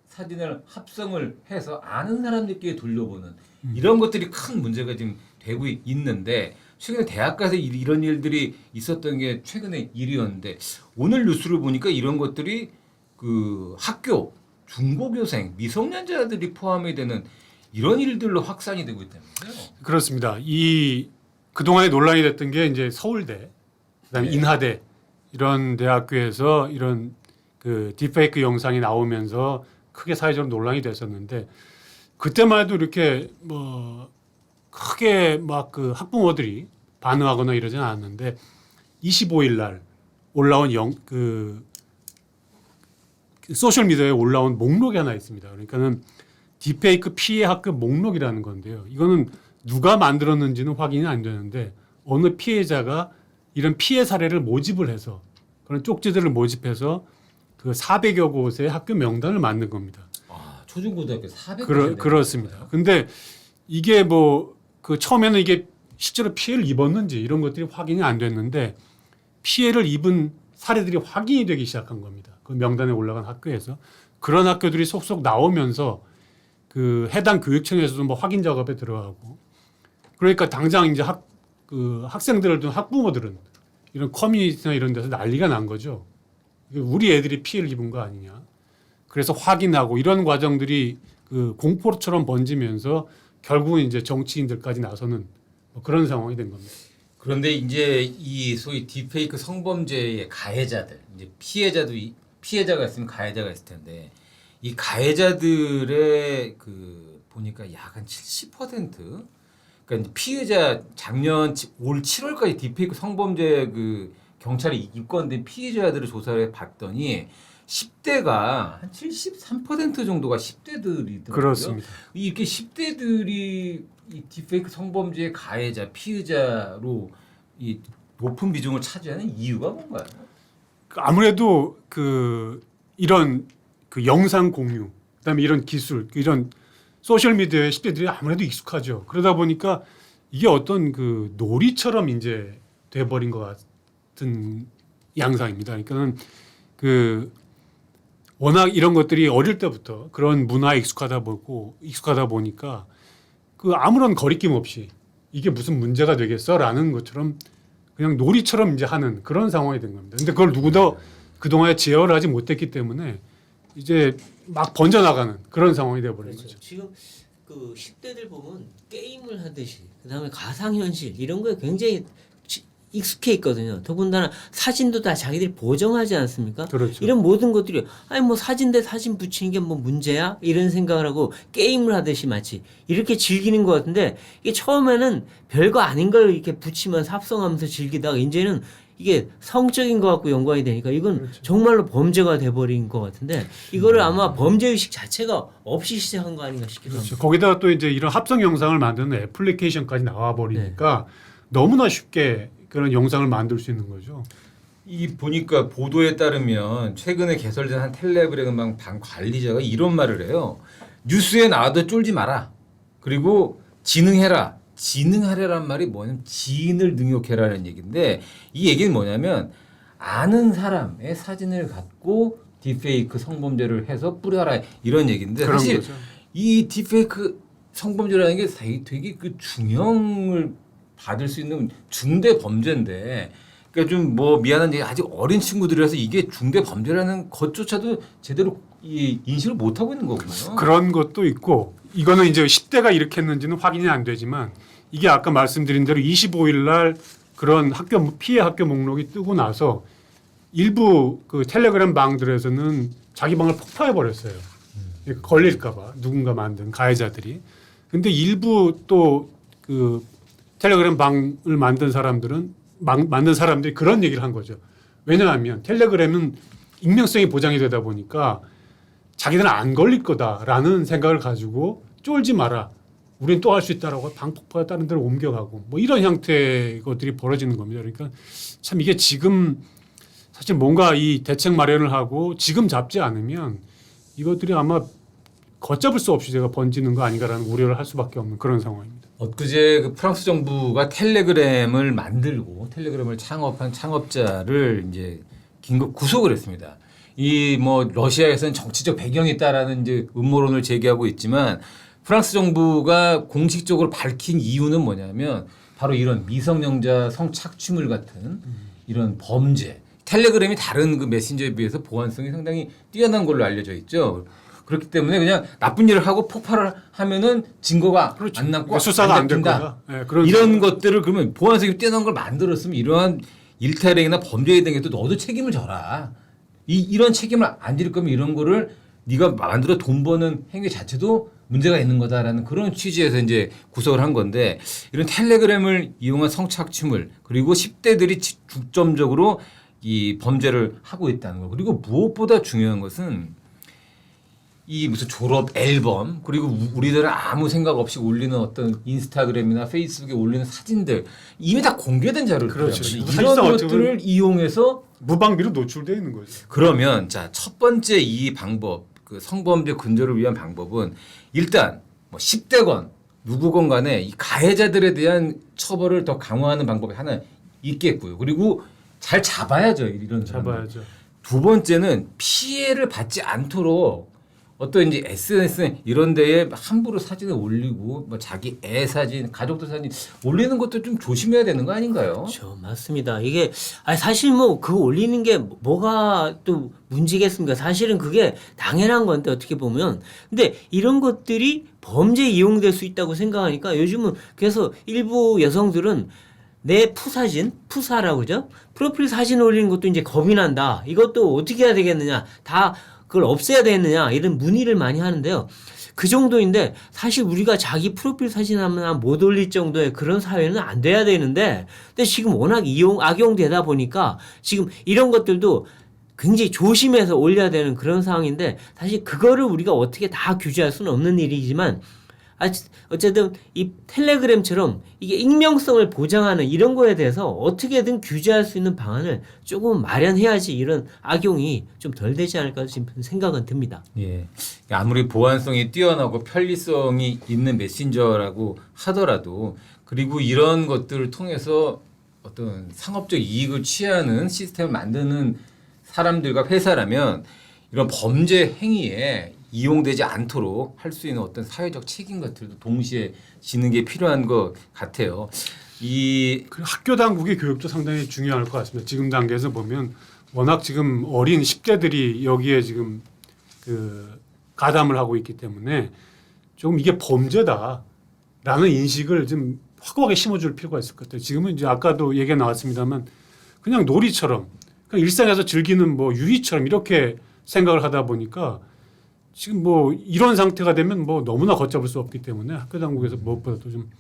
사진을 합성을 해서 아는 사람들끼리 돌려보는 이런 것들이 큰 문제가 지금 되고 있는데 최근에 대학가에서 이런 일들이 있었던 게 최근에 일이었는데 오늘 뉴스를 보니까 이런 것들이 그 학교 중고교생 미성년자들이 포함이 되는 이런 일들로 확산이 되고 있다면서요. 그렇습니다. 이 그동안에 논란이 됐던 게 이제 서울대, 그다음에 네. 인하대 이런 대학교에서 이런 그 딥페이크 영상이 나오면서 크게 사회적으로 논란이 됐었는데 그때만 해도 이렇게 뭐 크게 막 그 학부모들이 반응하거나 이러진 않았는데 25일 날 올라온 그 소셜 미디어에 올라온 목록이 하나 있습니다. 그러니까는 딥페이크 피해 학교 목록이라는 건데요. 이거는 누가 만들었는지는 확인이 안 되는데 어느 피해자가 이런 피해 사례를 모집을 해서 그런 쪽지들을 모집해서 그 400여 곳의 학교 명단을 만든 겁니다. 아, 초중고등학교 400. 그렇습니다. 근데 이게 뭐 그 처음에는 이게 실제로 피해를 입었는지 이런 것들이 확인이 안 됐는데 피해를 입은 사례들이 확인이 되기 시작한 겁니다. 그 명단에 올라간 학교에서 그런 학교들이 속속 나오면서 그 해당 교육청에서도 뭐 확인 작업에 들어가고 그러니까 당장 이제 그 학생들을 둔 학부모들은 이런 커뮤니티나 이런 데서 난리가 난 거죠. 우리 애들이 피해를 입은 거 아니냐. 그래서 확인하고 이런 과정들이 그 공포처럼 번지면서 결국은 이제 정치인들까지 나서는 뭐 그런 상황이 된 겁니다. 그런데 이제 이 소위 딥페이크 성범죄의 가해자들, 이제 피해자가 있으면 가해자가 있을 텐데 이 가해자들의 그 보니까 약 한 70%, 그러니까 피해자 작년 올 7월까지 딥페이크 성범죄 그 경찰이 입건된 피해자들을 조사를 봤더니 10대가 한 73% 정도가 10대들이더라고요. 그렇습니다. 이렇게 10대들이 이 딥페이크 성범죄의 가해자, 피해자로 이 높은 비중을 차지하는 이유가 뭔가요? 아무래도 그 이런 그 영상 공유, 그다음에 이런 기술, 이런 소셜 미디어에 10대들이 아무래도 익숙하죠. 그러다 보니까 이게 어떤 그 놀이처럼 이제 돼버린 것 같은 양상입니다. 그러니까는 그 워낙 이런 것들이 어릴 때부터 그런 문화에 익숙하다 보니까 그 아무런 거리낌 없이 이게 무슨 문제가 되겠어라는 것처럼 그냥 놀이처럼 이제 하는 그런 상황이 된 겁니다. 근데 그걸 누구도 그동안에 제어를 하지 못했기 때문에 이제 막 번져나가는 그런 상황이 되어버린 그렇죠. 거죠. 지금 그 10대들 보면 게임을 하듯이 그다음에 가상현실 이런 거에 굉장히 익숙해 있거든요. 더군다나 사진도 다 자기들이 보정하지 않습니까? 그렇죠. 이런 모든 것들이 아니 뭐 사진 대 사진 붙이는 게 뭐 문제야? 이런 생각을 하고 게임을 하듯이 마치 이렇게 즐기는 것 같은데 이게 처음에는 별거 아닌 걸 이렇게 붙이면서 합성하면서 즐기다가 이제는 이게 성적인 것 같고 연관이 되니까 이건 그렇죠. 정말로 범죄가 돼버린 것 같은데 이거를 아마 범죄의식 자체가 없이 시작한 거 아닌가 싶기도 그렇죠. 합니다. 거기다가 또 이제 이런 합성 영상을 만드는 애플리케이션까지 나와 버리니까 너무나 쉽게 그런 영상을 만들 수 있는 거죠. 이 보니까 보도에 따르면 최근에 개설된 한 텔레그램 방 관리자가 이런 말을 해요. 뉴스에 나와도 쫄지 마라. 그리고 지능해라. 지능하려란 말이 뭐냐면 지인을 능욕해라는 얘기인데 이 얘기는 뭐냐면 아는 사람의 사진을 갖고 딥페이크 성범죄를 해서 뿌려라 이런 얘기인데 그런 사실 거죠. 이 딥페이크 성범죄라는 게 되게 그 중형을 받을 수 있는 중대 범죄인데 그러니까 좀 뭐 미안한 얘기 아직 어린 친구들이라서 이게 중대 범죄라는 것조차도 제대로 이 인식을 못 하고 있는 거군요. 그런 것도 있고 이거는 이제 10대가 일으켰는지는 확인이 안 되지만 이게 아까 말씀드린 대로 25일 날 그런 피해 학교 목록이 뜨고 나서 일부 그 텔레그램 방들에서는 자기 방을 폭파해 버렸어요. 걸릴까봐 누군가 만든 가해자들이. 근데 일부 또 그 텔레그램 방을 만든 사람들이 그런 얘기를 한 거죠. 왜냐하면 텔레그램은 익명성이 보장이 되다 보니까 자기들은 안 걸릴 거다라는 생각을 가지고 쫄지 마라. 우리는 또 할 수 있다라고 방폭파가 다른 데로 옮겨가고 뭐 이런 형태의 것들이 벌어지는 겁니다. 그러니까 참 이게 지금 사실 뭔가 이 대책 마련을 하고 지금 잡지 않으면 이것들이 아마 걷잡을 수 없이 제가 번지는 거 아닌가라는 우려를 할 수밖에 없는 그런 상황입니다. 엊그제 그 프랑스 정부가 텔레그램을 만들고 텔레그램을 창업한 창업자를 이제 긴급 구속을 했습니다. 이 뭐 러시아에서는 정치적 배경이 있다라는 이제 음모론을 제기하고 있지만 프랑스 정부가 공식적으로 밝힌 이유는 뭐냐면 바로 이런 미성년자 성착취물 같은 이런 범죄. 텔레그램이 다른 그 메신저에 비해서 보안성이 상당히 뛰어난 걸로 알려져 있죠. 그렇기 때문에 그냥 나쁜 일을 하고 폭발을 하면은 증거가 안 남고 수사가 안 될 잡힌다. 거다. 네, 그런 이런 상황. 것들을 그러면 보안성이 뛰어난 걸 만들었으면 이러한 일탈행위나 범죄에 대한 게또 너도 책임을 져라. 이런 책임을 안 질 거면 이런 거를 네가 만들어 돈 버는 행위 자체도 문제가 있는 거다라는 그런 취지에서 이제 구속을 한 건데 이런 텔레그램을 이용한 성착취물 그리고 10대들이 중점적으로 이 범죄를 하고 있다는 거. 그리고 무엇보다 중요한 것은 이 무슨 졸업 앨범 그리고 우리들은 아무 생각 없이 올리는 어떤 인스타그램이나 페이스북에 올리는 사진들 이미 다 공개된 자료들이에요. 그렇죠. 이런 사실상 어떻게 것들을 보면 이용해서 무방비로 노출되어 있는 거죠. 그러면 자 첫 번째 이 방법 그 성범죄 근절을 위한 방법은 일단 뭐 10대건 누구건 간에 이 가해자들에 대한 처벌을 더 강화하는 방법이 하나 있겠고요. 그리고 잘 잡아야죠. 이런 사람들. 잡아야죠. 두 번째는 피해를 받지 않도록 어떤 이제 SNS 이런 데에 함부로 사진을 올리고 뭐 자기 애 사진, 가족들 사진 올리는 것도 좀 조심해야 되는 거 아닌가요? 그렇죠. 맞습니다. 이게 아니 사실 뭐 그거 올리는 게 뭐가 또 문제겠습니까? 사실은 그게 당연한 건데 어떻게 보면 근데 이런 것들이 범죄에 이용될 수 있다고 생각하니까 요즘은 그래서 일부 여성들은 내 푸사진, 푸사라고 그러죠? 프로필 사진 올리는 것도 이제 겁이 난다. 이것도 어떻게 해야 되겠느냐. 다 그걸 없애야 되느냐. 이런 문의를 많이 하는데요. 그 정도인데 사실 우리가 자기 프로필 사진 하나 못 올릴 정도의 그런 사회는 안 돼야 되는데 근데 지금 워낙 악용되다 보니까 지금 이런 것들도 굉장히 조심해서 올려야 되는 그런 상황인데 사실 그거를 우리가 어떻게 다 규제할 수는 없는 일이지만 어쨌든 이 텔레그램처럼 이게 익명성을 보장하는 이런 거에 대해서 어떻게든 규제할 수 있는 방안을 조금 마련해야지 이런 악용이 좀 덜 되지 않을까 싶은 생각은 듭니다. 예. 아무리 보안성이 뛰어나고 편리성이 있는 메신저라고 하더라도 그리고 이런 것들을 통해서 어떤 상업적 이익을 취하는 시스템을 만드는 사람들과 회사라면 이런 범죄 행위에 이용되지 않도록 할 수 있는 어떤 사회적 책임 같은 것도 동시에 지는 게 필요한 것 같아요. 그리고 학교 당국의 교육도 상당히 중요할 것 같습니다. 지금 단계에서 보면 워낙 지금 어린 10대들이 여기에 지금 그 가담을 하고 있기 때문에 조금 이게 범죄다라는 인식을 좀 확고하게 심어줄 필요가 있을 것 같아요. 지금은 이제 아까도 얘기가 나왔습니다만 그냥 놀이처럼 그냥 일상에서 즐기는 뭐 유희처럼 이렇게 생각을 하다 보니까 지금 뭐 이런 상태가 되면 뭐 너무나 걷잡을 수 없기 때문에 학교 당국에서 무엇보다도 좀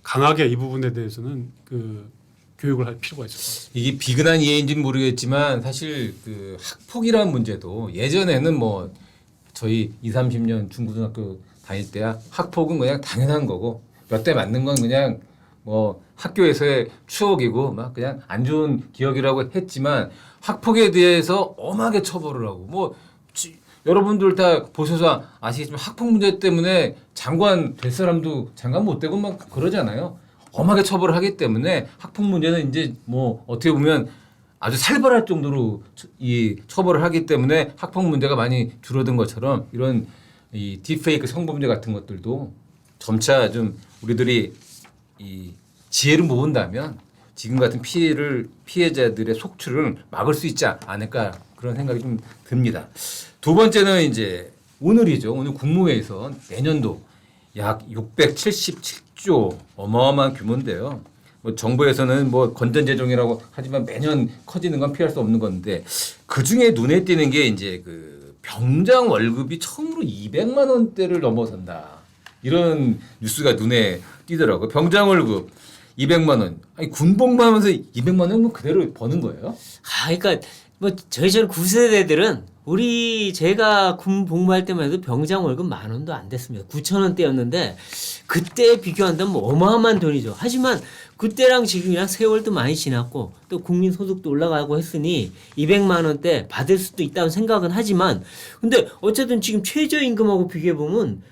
강하게 이 부분에 대해서는 그 교육을 할 필요가 있을 것 같습니다. 이게 비근한 이해인지는 모르겠지만 사실 그 학폭이라는 문제도 예전에는 뭐 저희 20, 30년 중고등학교 다닐 때야 학폭은 그냥 당연한 거고 몇 대 맞는 건 그냥 뭐 학교에서의 추억이고 막 그냥 안 좋은 기억이라고 했지만 학폭에 대해서 엄하게 처벌을 하고 뭐 여러분들 다 보셔서 아시겠지만 학폭 문제 때문에 장관 될 사람도 장관 못 되고 막 그러잖아요. 엄하게 처벌을 하기 때문에 학폭 문제는 이제 뭐 어떻게 보면 아주 살벌할 정도로 이 처벌을 하기 때문에 학폭 문제가 많이 줄어든 것처럼 이런 이 딥페이크 성범죄 같은 것들도 점차 좀 우리들이 이 지혜를 모은다면 지금 같은 피해자들의 속출을 막을 수 있지 않을까 그런 생각이 좀 듭니다. 두 번째는 이제 오늘이죠. 오늘 국무회에서 내년도 약 677조 어마어마한 규모인데요. 뭐 정부에서는 뭐 건전재정이라고 하지만 매년 커지는 건 피할 수 없는 건데 그 중에 눈에 띄는 게 이제 그 병장 월급이 처음으로 200만 원대를 넘어선다. 이런 뉴스가 눈에 띄더라고요. 병장 월급 200만 원. 아니 군복무하면서 200만 원은 그대로 버는 거예요? 그러니까 뭐 저희처럼 9세대들은 제가 군 복무할 때만 해도 병장 월급 10,000원도 안 됐습니다. 9,000원대였는데 그때 비교한다면 뭐 어마어마한 돈이죠. 하지만 그때랑 지금이랑 세월도 많이 지났고 또 국민 소득도 올라가고 했으니 200만 원대 받을 수도 있다고 생각은 하지만 근데 어쨌든 지금 최저임금하고 비교해 보면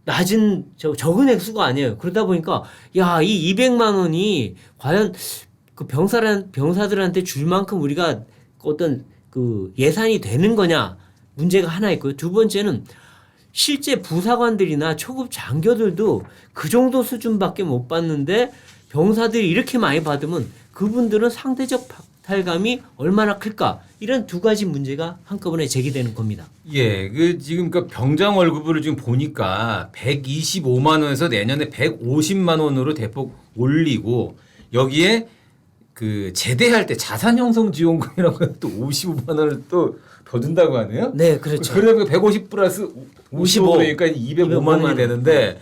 낮은 적은 액수가 아니에요. 그러다 보니까 야, 이 200만 원이 과연 그 병사들한테 줄 만큼 우리가 어떤 그 예산이 되는 거냐 문제가 하나 있고요. 두 번째는 실제 부사관들이나 초급 장교들도 그 정도 수준밖에 못 받는데 병사들이 이렇게 많이 받으면 그분들은 상대적 박탈감이 얼마나 클까 이런 두 가지 문제가 한꺼번에 제기되는 겁니다. 예, 그 지금 그 병장 월급을 지금 보니까 125만 원에서 내년에 150만 원으로 대폭 올리고 여기에 그 제대할 때 자산 형성 지원금이라고 또 55만 원을 또 더 준다고 하네요. 네, 그렇죠. 그러면 150 플러스 55 그러니까 205만 원이 되는데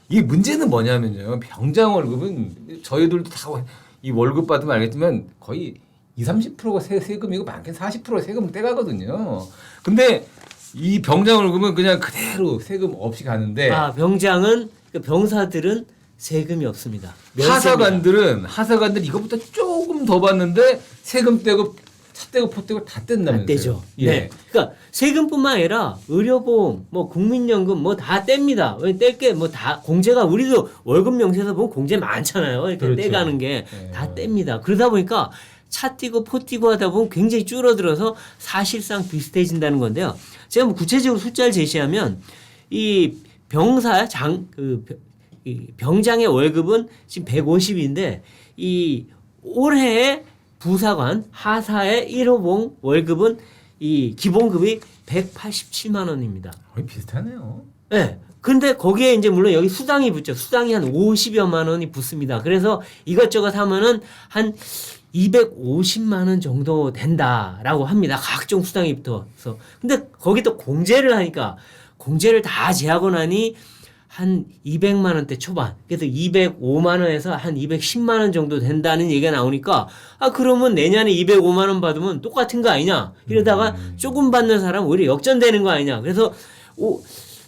이 문제는 뭐냐면요. 병장 월급은 저희들도 다 이 월급 받으면 알겠지만 거의 20-30%가 세금이고 많게는 40%가 세금 떼가거든요. 근데 이 병장 월급은 그냥 그대로 세금 없이 가는데 병장은 병사들은 세금이 없습니다. 하사관들은 이거보다 조금 더 받는데 세금 떼고 차 떼고 포 떼고 다 뗀다면서요. 안 떼죠. 예. 네. 그러니까 세금뿐만 아니라 의료보험, 뭐 국민연금 뭐 다 뗍니다. 왜 뗄게 뭐 다 공제가 우리도 월급 명세서 보면 공제 많잖아요. 이렇게 그렇죠. 떼가는 게 다 뗍니다. 그러다 보니까 차 띄고 포 띄고 하다 보면 굉장히 줄어들어서 사실상 비슷해진다는 건데요. 제가 뭐 구체적으로 숫자를 제시하면 이 병장의 월급은 지금 150인데 이 올해의 부사관 하사의 1호봉 월급은 이 기본급이 187만 원입니다. 거의 비슷하네요. 네. 근데 거기에 이제 물론 여기 수당이 붙죠. 수당이 한 50여만 원이 붙습니다. 그래서 이것저것 하면은 한 250만 원 정도 된다라고 합니다. 각종 수당이 붙어서. 근데 거기 또 공제를 하니까 공제를 다 제하고 나니 한 200만 원대 초반. 그래서 205만 원에서 한 210만 원 정도 된다는 얘기가 나오니까 그러면 내년에 205만 원 받으면 똑같은 거 아니냐. 이러다가 조금 받는 사람 오히려 역전되는 거 아니냐. 그래서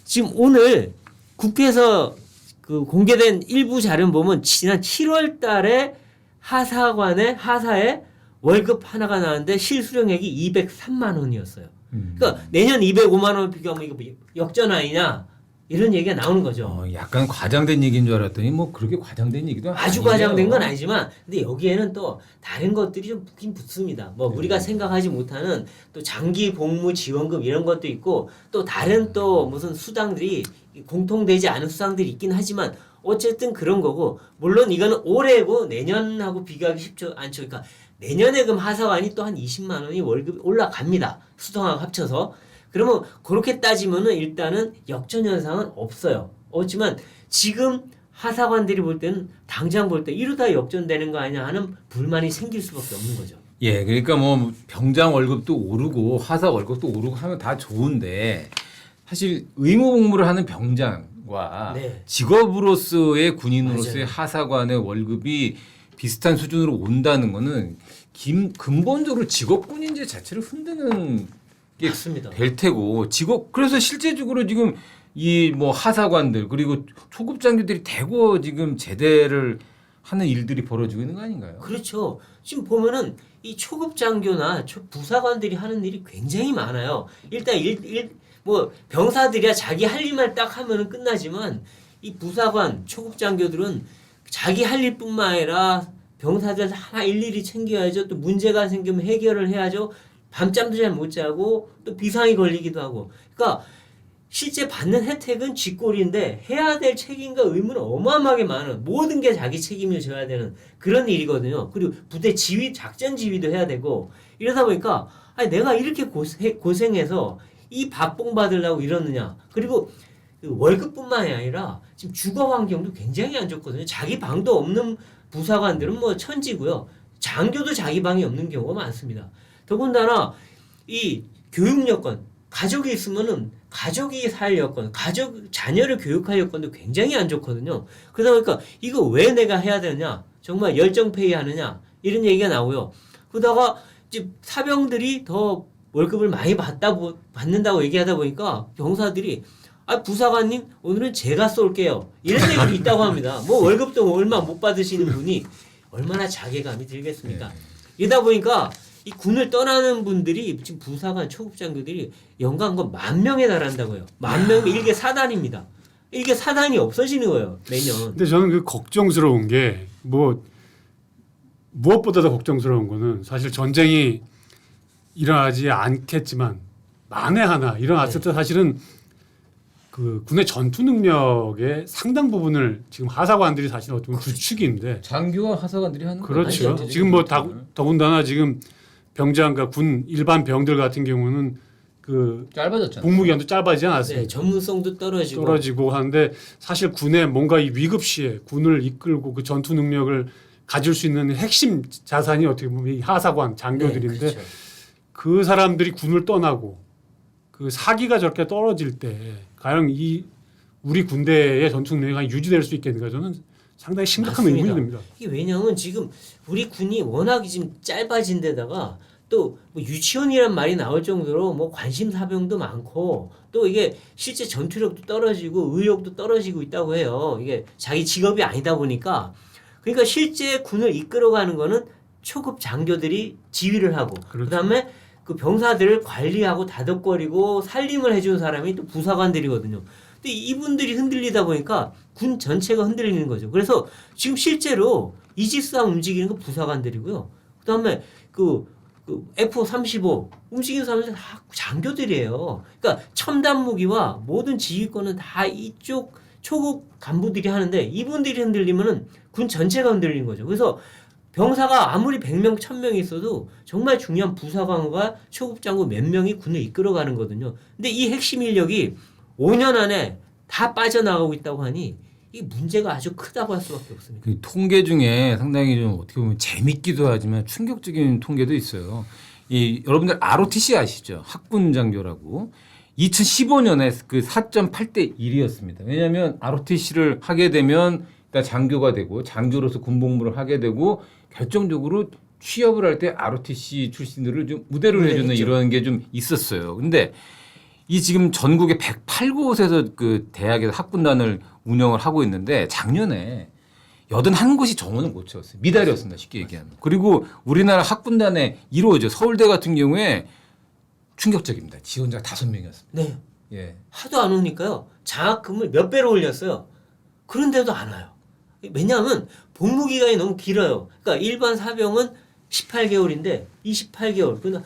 지금 오늘 국회에서 그 공개된 일부 자료를 보면 지난 7월 달에 하사의 월급 하나가 나왔는데 실수령액이 203만 원이었어요. 그러니까 내년 205만 원 비교하면 이거 역전 아니냐. 이런 얘기가 나오는 거죠. 약간 과장된 얘기인 줄 알았더니 뭐 그렇게 과장된 얘기도 아주 아니네요. 과장된 건 아니지만 근데 여기에는 또 다른 것들이 좀 붙긴 붙습니다. 뭐 우리가 생각하지 못하는 또 장기 복무 지원금 이런 것도 있고 또 다른 또 무슨 수당들이 공통되지 않은 수당들이 있긴 하지만 어쨌든 그런 거고 물론 이거는 올해고 내년하고 비교하기 쉽지 않죠. 그러니까 내년에 그럼 하사관이 또 한 20만 원이 월급이 올라갑니다. 수당하고 합쳐서. 그러면 그렇게 따지면은 일단은 역전 현상은 없어요. 없지만 지금 하사관들이 볼 때는 당장 볼 때 이러다 역전되는 거 아니냐 하는 불만이 생길 수밖에 없는 거죠. 예, 그러니까 뭐 병장 월급도 오르고 하사 월급도 오르고 하면 다 좋은데 사실 의무 복무를 하는 병장과 네. 직업으로서의 군인으로서의 맞아요. 하사관의 월급이 비슷한 수준으로 온다는 거는 근본적으로 직업군인제 자체를 흔드는 게 맞습니다. 될 테고 그래서 실제적으로 지금 이 뭐 하사관들 그리고 초급 장교들이 대거 지금 제대를 하는 일들이 벌어지고 있는 거 아닌가요? 그렇죠. 지금 보면은 이 초급 장교나 부사관들이 하는 일이 굉장히 많아요. 일단 뭐 병사들이야 자기 할 일만 딱 하면은 끝나지만 이 부사관, 초급 장교들은 자기 할 일뿐만 아니라 병사들 하나 일일이 챙겨야죠. 또 문제가 생기면 해결을 해야죠. 밤잠도 잘 못 자고 또 비상이 걸리기도 하고. 그러니까 실제 받는 혜택은 쥐꼬리인데 해야 될 책임과 의무는 어마어마하게 많은 모든 게 자기 책임을 져야 되는 그런 일이거든요. 그리고 부대 지휘, 작전 지휘도 해야 되고 이러다 보니까 내가 이렇게 고생해서 이 박봉 받으려고 이러느냐. 그리고 그 월급뿐만이 아니라 지금 주거 환경도 굉장히 안 좋거든요. 자기 방도 없는 부사관들은 뭐 천지고요. 장교도 자기 방이 없는 경우가 많습니다. 더군다나 이 교육 여건, 가족이 있으면은 가족이 살 여건, 자녀를 교육할 여건도 굉장히 안 좋거든요. 그러다 보니까 이거 왜 내가 해야 되느냐, 정말 열정페이 하느냐 이런 얘기가 나오고요. 그러다가 이제 사병들이 더 월급을 많이 받는다고 얘기하다 보니까 병사들이 부사관님 오늘은 제가 쏠게요. 이런 얘기도 있다고 합니다. 뭐 월급도 얼마 못 받으시는 분이 얼마나 자괴감이 들겠습니까? 이러다 보니까 이 군을 떠나는 분들이 지금 부사관 초급 장교들이 연간 10,000명에 달한다고요. 10,000명 일개 사단입니다. 일개 사단이 없어지는 거예요 매년. 근데 저는 그 걱정스러운 게 뭐 무엇보다도 걱정스러운 거는 사실 전쟁이 일어나지 않겠지만 만에 하나 일어났을 때 사실은 그 군의 전투 능력의 상당 부분을 지금 하사관들이 사실 어떤 주축인데 장교와 하사관들이 하는 그렇죠. 거죠. 지금 뭐 더군다나 지금 병장과 군 일반 병들 같은 경우는 그 짧아졌잖아요. 복무 기간도 짧아지지 네, 않았습니까? 전문성도 떨어지고 하는데 사실 군의 뭔가 이 위급 시에 군을 이끌고 그 전투 능력을 가질 수 있는 핵심 자산이 어떻게 보면 이 하사관 장교들인데 네, 그렇죠. 그 사람들이 군을 떠나고 그 사기가 저렇게 떨어질 때 과연 이 우리 군대의 전투 능력이 유지될 수 있겠는가 저는 상당히 심각한 맞습니다. 의문이 듭니다. 이게 왜냐하면 지금 우리 군이 워낙 지금 짧아진 데다가 또뭐 유치원이란 말이 나올 정도로 뭐 관심 사병도 많고 또 이게 실제 전투력도 떨어지고 의욕도 떨어지고 있다고 해요. 이게 자기 직업이 아니다 보니까 그러니까 실제 군을 이끌어가는 거는 초급 장교들이 지휘를 하고 그렇죠. 그다음에 그 병사들을 관리하고 다독거리고 살림을 해주는 사람이 또 부사관들이거든요. 근데 이분들이 흔들리다 보니까 군 전체가 흔들리는 거죠. 그래서 지금 실제로 이지스함 움직이는 건 부사관들이고요. 그다음에 그 F-35 움직이는 사람들 다 장교들이에요. 그러니까 첨단 무기와 모든 지휘권은 다 이쪽 초급 간부들이 하는데 이분들이 흔들리면은 군 전체가 흔들리는 거죠. 그래서 병사가 아무리 100명, 1000명이 있어도 정말 중요한 부사관과 초급 장교 몇 명이 군을 이끌어가는 거거든요. 근데 이 핵심 인력이 5년 안에 다 빠져나가고 있다고 하니 이 문제가 아주 크다고 할 수밖에 없습니다. 그 통계 중에 상당히 좀 어떻게 보면 재밌기도 하지만 충격적인 통계도 있어요. 이 여러분들 ROTC 아시죠? 학군 장교라고. 2015년에 그 4.8대 1이었습니다. 왜냐하면 ROTC를 하게 되면 일단 장교가 되고 장교로서 군복무를 하게 되고 결정적으로 취업을 할 때 ROTC 출신들을 좀 무대를 해주는 했죠. 이런 게 좀 있었어요. 근데 이 지금 전국에 108곳에서 그 대학에서 학군단을 운영을 하고 있는데 작년에 81곳이 정원을 못 채웠어요. 미달이었습니다. 쉽게 얘기하면. 그리고 우리나라 학군단의 1호죠. 서울대 같은 경우에 충격적입니다. 지원자가 5명이었습니다. 네. 예. 하도 안 오니까요. 장학금을 몇 배로 올렸어요. 그런데도 안 와요. 왜냐하면 복무 기간이 너무 길어요. 그러니까 일반 사병은 18개월인데 28개월. 그러니까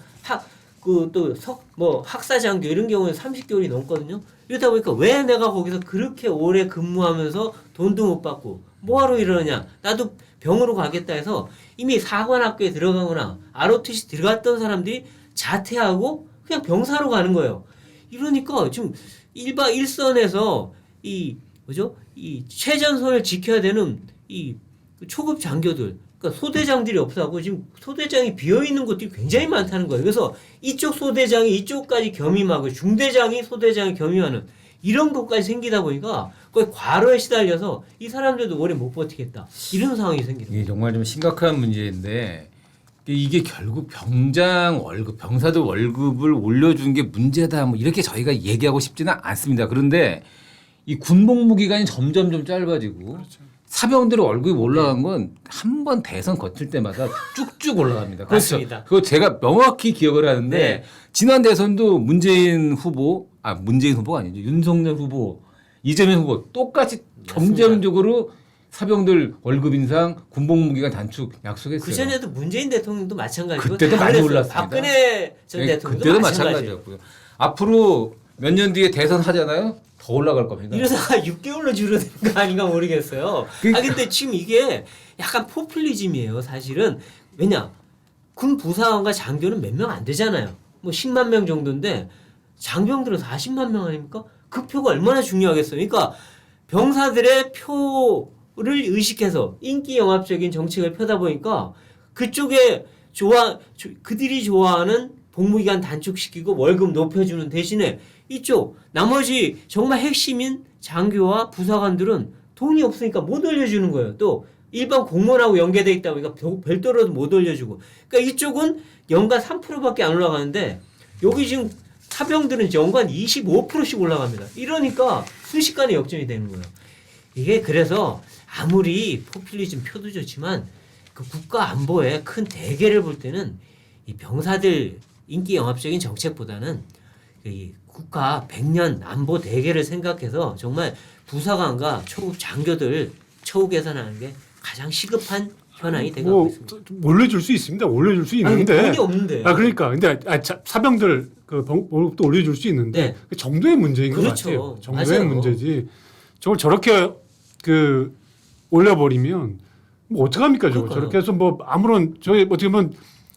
학사 장교 이런 경우는 30개월이 넘거든요. 이러다 보니까 왜 내가 거기서 그렇게 오래 근무하면서 돈도 못 받고 뭐하러 이러느냐. 나도 병으로 가겠다 해서 이미 사관학교에 들어가거나 ROTC 들어갔던 사람들이 자퇴하고 그냥 병사로 가는 거예요. 이러니까 지금 일선에서 이 최전선을 지켜야 되는 이 초급 장교들, 그러니까 소대장들이 없어하고 지금 소대장이 비어 있는 곳들이 굉장히 많다는 거예요. 그래서 이쪽 소대장이 이쪽까지 겸임하고 중대장이 소대장을 겸임하는 이런 것까지 생기다 보니까 거의 과로에 시달려서 이 사람들도 오래 못 버티겠다 이런 상황이 생기는 거예요. 이게 정말 좀 심각한 문제인데 이게 결국 병장 월급, 병사들 월급을 올려준 게 문제다. 뭐 이렇게 저희가 얘기하고 싶지는 않습니다. 그런데 이 군복무 기간이 점점 좀 짧아지고 사병들의 월급이 올라간 건 한 번 대선 거칠 때마다 쭉쭉 올라갑니다. 그렇죠. 맞습니다. 그거 제가 명확히 기억을 하는데 네. 지난 대선도 문재인 후보가 아니죠. 윤석열 후보, 이재명 후보 똑같이 맞습니다. 경쟁적으로 사병들 월급 인상, 군복무 기간 단축 약속했어요. 그 전에도 문재인 대통령도 마찬가지고 그때도 다 많이 그랬어요. 올랐습니다. 박근혜 전 네, 대통령도 그때도 마찬가지예요. 마찬가지였고요. 앞으로 몇 년 뒤에 대선 하잖아요. 더 올라갈 겁니다. 이러다가 6개월로 줄어드는 거 아닌가 모르겠어요. 근데 지금 이게 약간 포퓰리즘이에요, 사실은. 왜냐? 군 부사관과 장교는 몇 명 안 되잖아요. 뭐 10만 명 정도인데 장병들은 40만 명 아닙니까? 그 표가 얼마나 중요하겠어요. 그러니까 병사들의 표를 의식해서 인기 영합적인 정책을 펴다 보니까 그쪽에 그들이 좋아하는 복무기간 단축시키고 월급 높여주는 대신에 이쪽 나머지 정말 핵심인 장교와 부사관들은 돈이 없으니까 못 올려주는 거예요. 또 일반 공무원하고 연계돼 있다 보니까 별도로도 못 올려주고. 그러니까 이쪽은 연간 3%밖에 안 올라가는데 여기 지금 사병들은 연간 25%씩 올라갑니다. 이러니까 순식간에 역전이 되는 거예요. 이게 그래서 아무리 포퓰리즘 표도 좋지만 그 국가 안보의 큰 대계를 볼 때는 이 병사들 인기 영합적인 정책보다는 이 국가 100년 안보 대계를 생각해서 정말 부사관과 초급 장교들 처우 개선하는 게 가장 시급한 현안이 되고 뭐 있습니다. 올려줄 수 있습니다. 올려줄 수 있는데. 돈이 없는데. 그러니까 근데 사병들 그 월급도 올려줄 수 있는데 네. 그 정도의 문제인 그렇죠. 것 같아요. 정도의 맞아요. 문제지. 저걸 저렇게 그 올려버리면 뭐 어떡합니까 저거. 그러니까요. 저렇게 해서 뭐 아무런 저희 어떻게 보면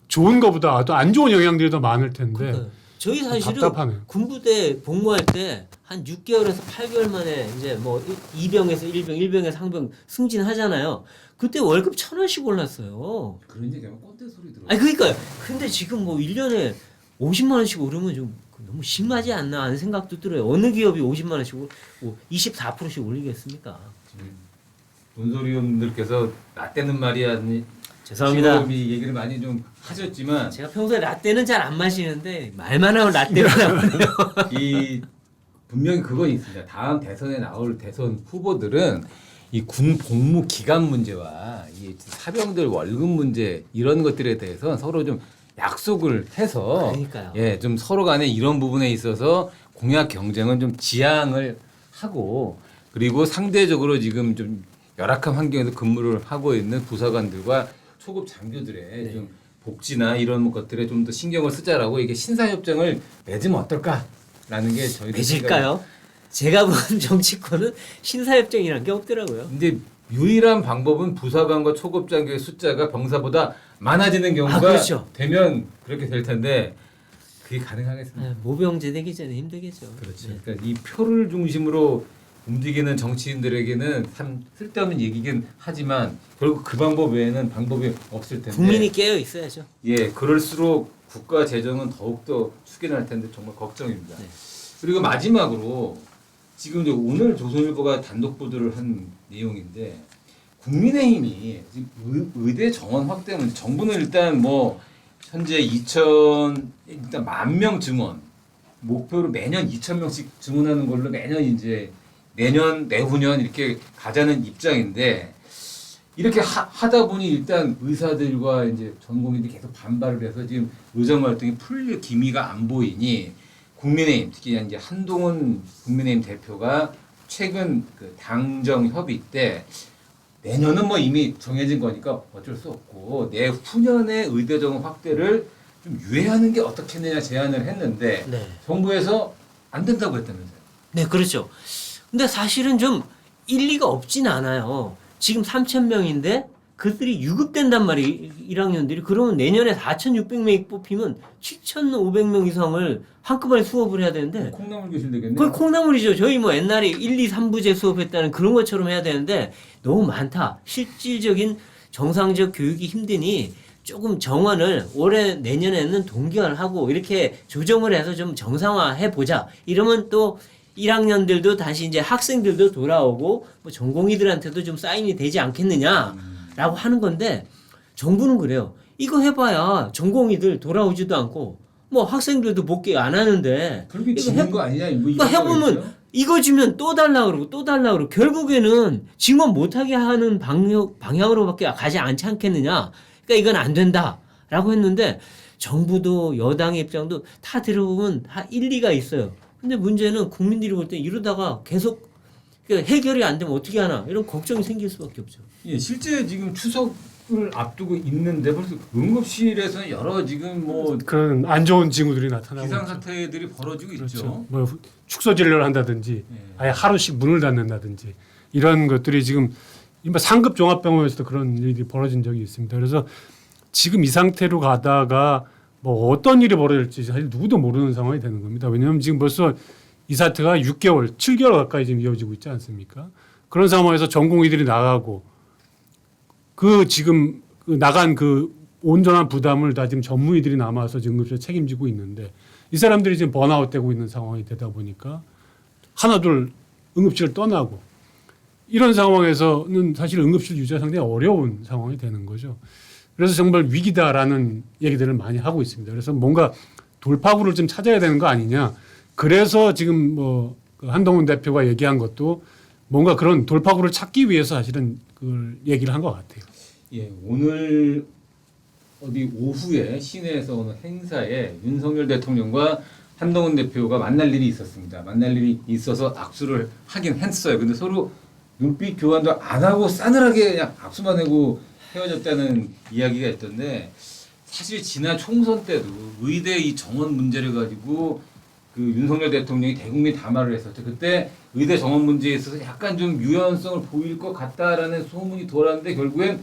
좋은 거보다 또 안 좋은 영향들이 더 많을 텐데 그러니까요. 저희 사실은 답답하네요. 군부대 복무할 때 한 6개월에서 8개월 만에 이제 뭐 2병에서 1병, 1병에서 상병 승진하잖아요. 그때 월급 1,000원씩 올랐어요. 그런 얘기하면 꼰대 소리 들어. 아니 그러니까요. 근데 지금 뭐 1년에 50만 원씩 오르면 좀 너무 심하지 않나 하는 생각도 들어요. 어느 기업이 50만 원씩 24%씩 올리겠습니까? 논소리원들께서 라떼는 말이야. 죄송합니다. 지금 이 얘기를 많이 좀 하셨지만 제가 평소에 라떼는 잘 안 마시는데 말만 하면 라떼가 나오네요. 이 분명히 그건 있습니다. 다음 대선에 나올 대선 후보들은 이 군 복무 기간 문제와 이 사병들 월급 문제 이런 것들에 대해서 서로 좀 약속을 해서 그러니까요. 예, 좀 서로 간에 이런 부분에 있어서 공약 경쟁은 좀 지양을 하고 그리고 상대적으로 지금 좀 열악한 환경에서 근무를 하고 있는 부사관들과 초급 장교들의 좀 복지나 이런 것들에 좀 더 신경을 쓰자라고 이게 신사협정을 맺으면 어떨까라는 게 저희들 맺을까요? 제가 본 정치권은 신사협정이라는 게 없더라고요. 근데 유일한 방법은 부사관과 초급 장교의 숫자가 병사보다 많아지는 경우가 그렇죠. 되면 그렇게 될 텐데 그게 가능하겠습니까? 모병제 되기 전에 힘들겠죠. 그렇죠. 네. 그러니까 이 표를 중심으로 움직이는 정치인들에게는 참 쓸데없는 얘기긴 하지만 결국 그 방법 외에는 방법이 없을 텐데 국민이 깨어 있어야죠. 예, 그럴수록 국가 재정은 더욱더 축연할 텐데 정말 걱정입니다. 네. 그리고 마지막으로 지금 이제 오늘 조선일보가 단독 보도를 한 내용인데 국민의힘이 지금 의대 정원 확대 문제 정부는 일단 뭐 현재 일단 10,000명 증원 목표로 매년 2,000명씩 증원하는 걸로 매년 이제 내년 내후년 이렇게 가자는 입장인데 이렇게 하다 보니 일단 의사들과 이제 전공의들이 계속 반발을 해서 지금 의정 활동이 풀릴 기미가 안 보이니 국민의힘 특히 이제 한동훈 국민의힘 대표가 최근 그 당정 협의 때 내년은 뭐 이미 정해진 거니까 어쩔 수 없고 내후년에 의대 정원 확대를 좀 유예하는 게 어떻겠느냐 제안을 했는데 네. 정부에서 안 된다고 했다면서요. 네, 그렇죠. 근데 사실은 좀 일리가 없진 않아요. 지금 3,000명인데 그들이 유급된단 말이에요. 1학년들이. 그러면 내년에 4,600명이 뽑히면 7,500명 이상을 한꺼번에 수업을 해야 되는데 콩나물 교실 되겠네요. 그건 콩나물이죠. 저희 뭐 옛날에 1, 2, 3부제 수업했다는 그런 것처럼 해야 되는데 너무 많다. 실질적인 정상적 교육이 힘드니 조금 정원을 올해 내년에는 동결하고 이렇게 조정을 해서 좀 정상화해 보자. 이러면 또 1학년들도 다시 이제 학생들도 돌아오고 뭐 전공의들한테도 좀 사인이 되지 않겠느냐라고 하는 건데 정부는 그래요. 이거 해봐야 전공의들 돌아오지도 않고 뭐 학생들도 복귀 안 하는데 그렇게 이거 지는 거 아니냐? 뭐 이거 해보면 이거 주면 또 달라 그러고 또 달라 그러고 결국에는 증원 못하게 하는 방향으로밖에 가지 않지 않겠느냐. 그러니까 이건 안 된다라고 했는데 정부도 여당의 입장도 다 들어보면 다 일리가 있어요. 근데 문제는 국민들이 볼 때 이러다가 계속 해결이 안 되면 어떻게 하나 이런 걱정이 생길 수밖에 없죠. 예, 실제 지금 추석을 앞두고 있는데 벌써 응급실에서는 여러 지금 뭐 그런 안 좋은 징후들이 나타나고 비상 있죠. 사태들이 벌어지고 있죠. 그렇죠. 뭐 축소 진료를 한다든지 예. 아예 하루씩 문을 닫는다든지 이런 것들이 지금 이른바 상급 종합병원에서도 그런 일이 벌어진 적이 있습니다. 그래서 지금 이 상태로 가다가 뭐 어떤 일이 벌어질지 사실 누구도 모르는 상황이 되는 겁니다. 왜냐하면 지금 벌써 이 사태가 6개월, 7개월 가까이 지금 이어지고 있지 않습니까? 그런 상황에서 전공의들이 나가고 그 지금 그 나간 그 온전한 부담을 다 지금 전무의들이 남아서 지금 응급실에 책임지고 있는데 이 사람들이 지금 번아웃되고 있는 상황이 되다 보니까 하나둘 응급실을 떠나고 이런 상황에서는 사실 응급실 유지가 상당히 어려운 상황이 되는 거죠. 그래서 정말 위기다라는 얘기들을 많이 하고 있습니다. 그래서 뭔가 돌파구를 좀 찾아야 되는 거 아니냐. 그래서 지금 뭐그 한동훈 대표가 얘기한 것도 뭔가 그런 돌파구를 찾기 위해서 사실은 그걸 얘기를 한 것 같아요. 예, 오늘 어디 오후에 시내에서 오는 행사에 윤석열 대통령과 한동훈 대표가 만날 일이 있었습니다. 만날 일이 있어서 악수를 하긴 했어요. 근데 서로 눈빛 교환도 안 하고 싸늘하게 그냥 악수만 하고 헤어졌다는 이야기가 있던데 사실 지난 총선 때도 의대 이 정원 문제를 가지고 그 윤석열 대통령이 대국민 담화를 했었죠. 그때 의대 정원 문제에 있어서 약간 좀 유연성을 보일 것 같다라는 소문이 돌았는데 결국엔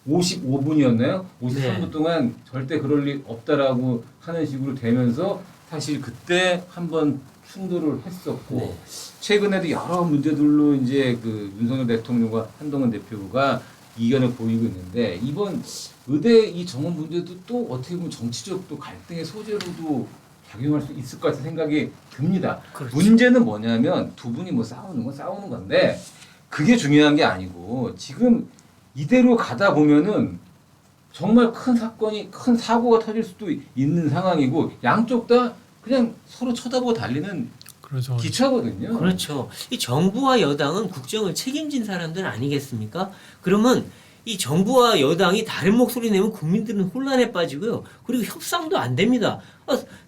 55분이었나요? 53분 동안 절대 그럴 일 없다라고 하는 식으로 되면서 사실 그때 한번 충돌을 했었고 최근에도 여러 문제들로 이제 그 윤석열 대통령과 한동훈 대표가 이견을 보이고 있는데 이번 의대 이 정원 문제도 또 어떻게 보면 정치적 또 갈등의 소재로도 작용할 수 있을 것 같은 생각이 듭니다. 그렇죠. 문제는 뭐냐면 두 분이 뭐 싸우는 건 싸우는 건데 그게 중요한 게 아니고 지금 이대로 가다 보면은 정말 큰 사건이 큰 사고가 터질 수도 있는 상황이고 양쪽 다 그냥 서로 쳐다보고 달리는 그래서 기차거든요. 그렇죠. 이 정부와 여당은 국정을 책임진 사람들 아니겠습니까? 그러면 이 정부와 여당이 다른 목소리 내면 국민들은 혼란에 빠지고요. 그리고 협상도 안 됩니다.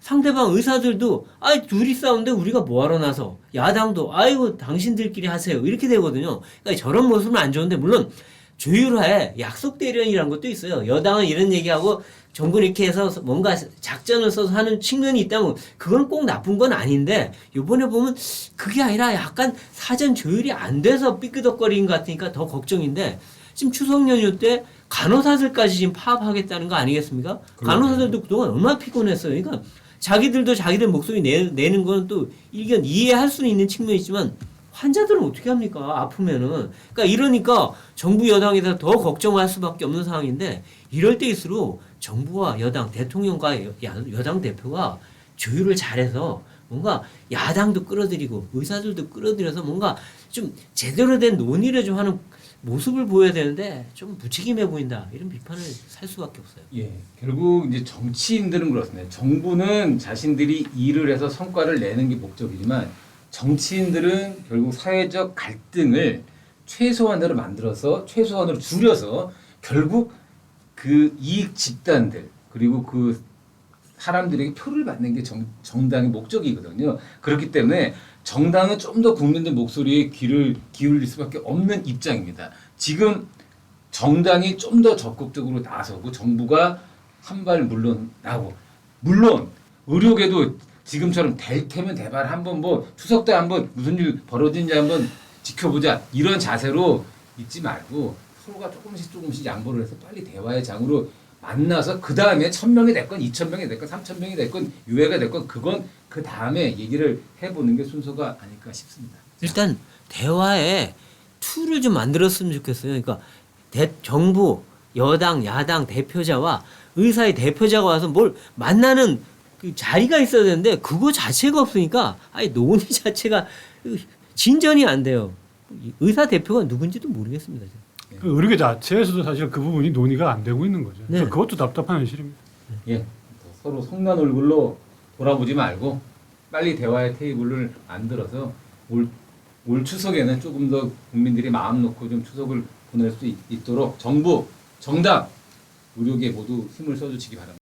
상대방 의사들도 둘이 싸우는데 우리가 뭐하러 나서 야당도 아이고 당신들끼리 하세요. 이렇게 되거든요. 그러니까 저런 모습은 안 좋은데 물론 조율하에 약속 대련이라는 것도 있어요. 여당은 이런 얘기하고 정부는 이렇게 해서 뭔가 작전을 써서 하는 측면이 있다면 그건 꼭 나쁜 건 아닌데 이번에 보면 그게 아니라 약간 사전 조율이 안 돼서 삐끄덕거리는 것 같으니까 더 걱정인데 지금 추석 연휴 때 간호사들까지 지금 파업하겠다는 거 아니겠습니까? 간호사들도 그동안 얼마나 피곤했어요. 그러니까 자기들도 자기들 목소리 내는 건 또 일견 이해할 수는 있는 측면이 있지만 환자들은 어떻게 합니까? 아프면은. 그러니까 이러니까 정부 여당에서 더 걱정할 수밖에 없는 상황인데 이럴 때일수록 정부와 여당, 대통령과 여당 대표가 조율을 잘해서 뭔가 야당도 끌어들이고 의사들도 끌어들여서 뭔가 좀 제대로 된 논의를 좀 하는 모습을 보여야 되는데 좀 무책임해 보인다 이런 비판을 살 수밖에 없어요. 예, 결국 이제 정치인들은 그렇습니다. 정부는 자신들이 일을 해서 성과를 내는 게 목적이지만 정치인들은 결국 사회적 갈등을 최소한으로 만들어서 최소한으로 줄여서 결국 그 이익 집단들 그리고 그 사람들에게 표를 받는 게 정당의 목적이거든요. 그렇기 때문에 정당은 좀 더 국민들 목소리에 귀를 기울일 수밖에 없는 입장입니다. 지금 정당이 좀 더 적극적으로 나서고 정부가 한 발 물러나고 물론 의료계도 지금처럼 될 테면 대발 한번 뭐 추석 때 한번 무슨 일 벌어지는지 한번 지켜보자 이런 자세로 있지 말고 서로가 조금씩 양보를 해서 빨리 대화의 장으로 만나서 그 다음에 1,000명이 됐건 2,000명이 됐건 3,000명이 됐건 유해가 됐건 그건 그 다음에 얘기를 해보는 게 순서가 아닐까 싶습니다. 일단 대화에 툴을 좀 만들었으면 좋겠어요. 그러니까 정부, 여당, 야당 대표자와 의사의 대표자가 와서 뭘 만나는 그 자리가 있어야 되는데 그거 자체가 없으니까 아예 논의 자체가 진전이 안 돼요. 의사 대표가 누군지도 모르겠습니다. 그 의료계 자체에서도 사실 그 부분이 논의가 안 되고 있는 거죠. 네. 그것도 답답한 현실입니다. 예, 서로 성난 얼굴로 돌아보지 말고 빨리 대화의 테이블을 만들어서 올 추석에는 조금 더 국민들이 마음 놓고 좀 추석을 보낼 수 있도록 정부, 정당, 의료계 모두 힘을 써주시기 바랍니다.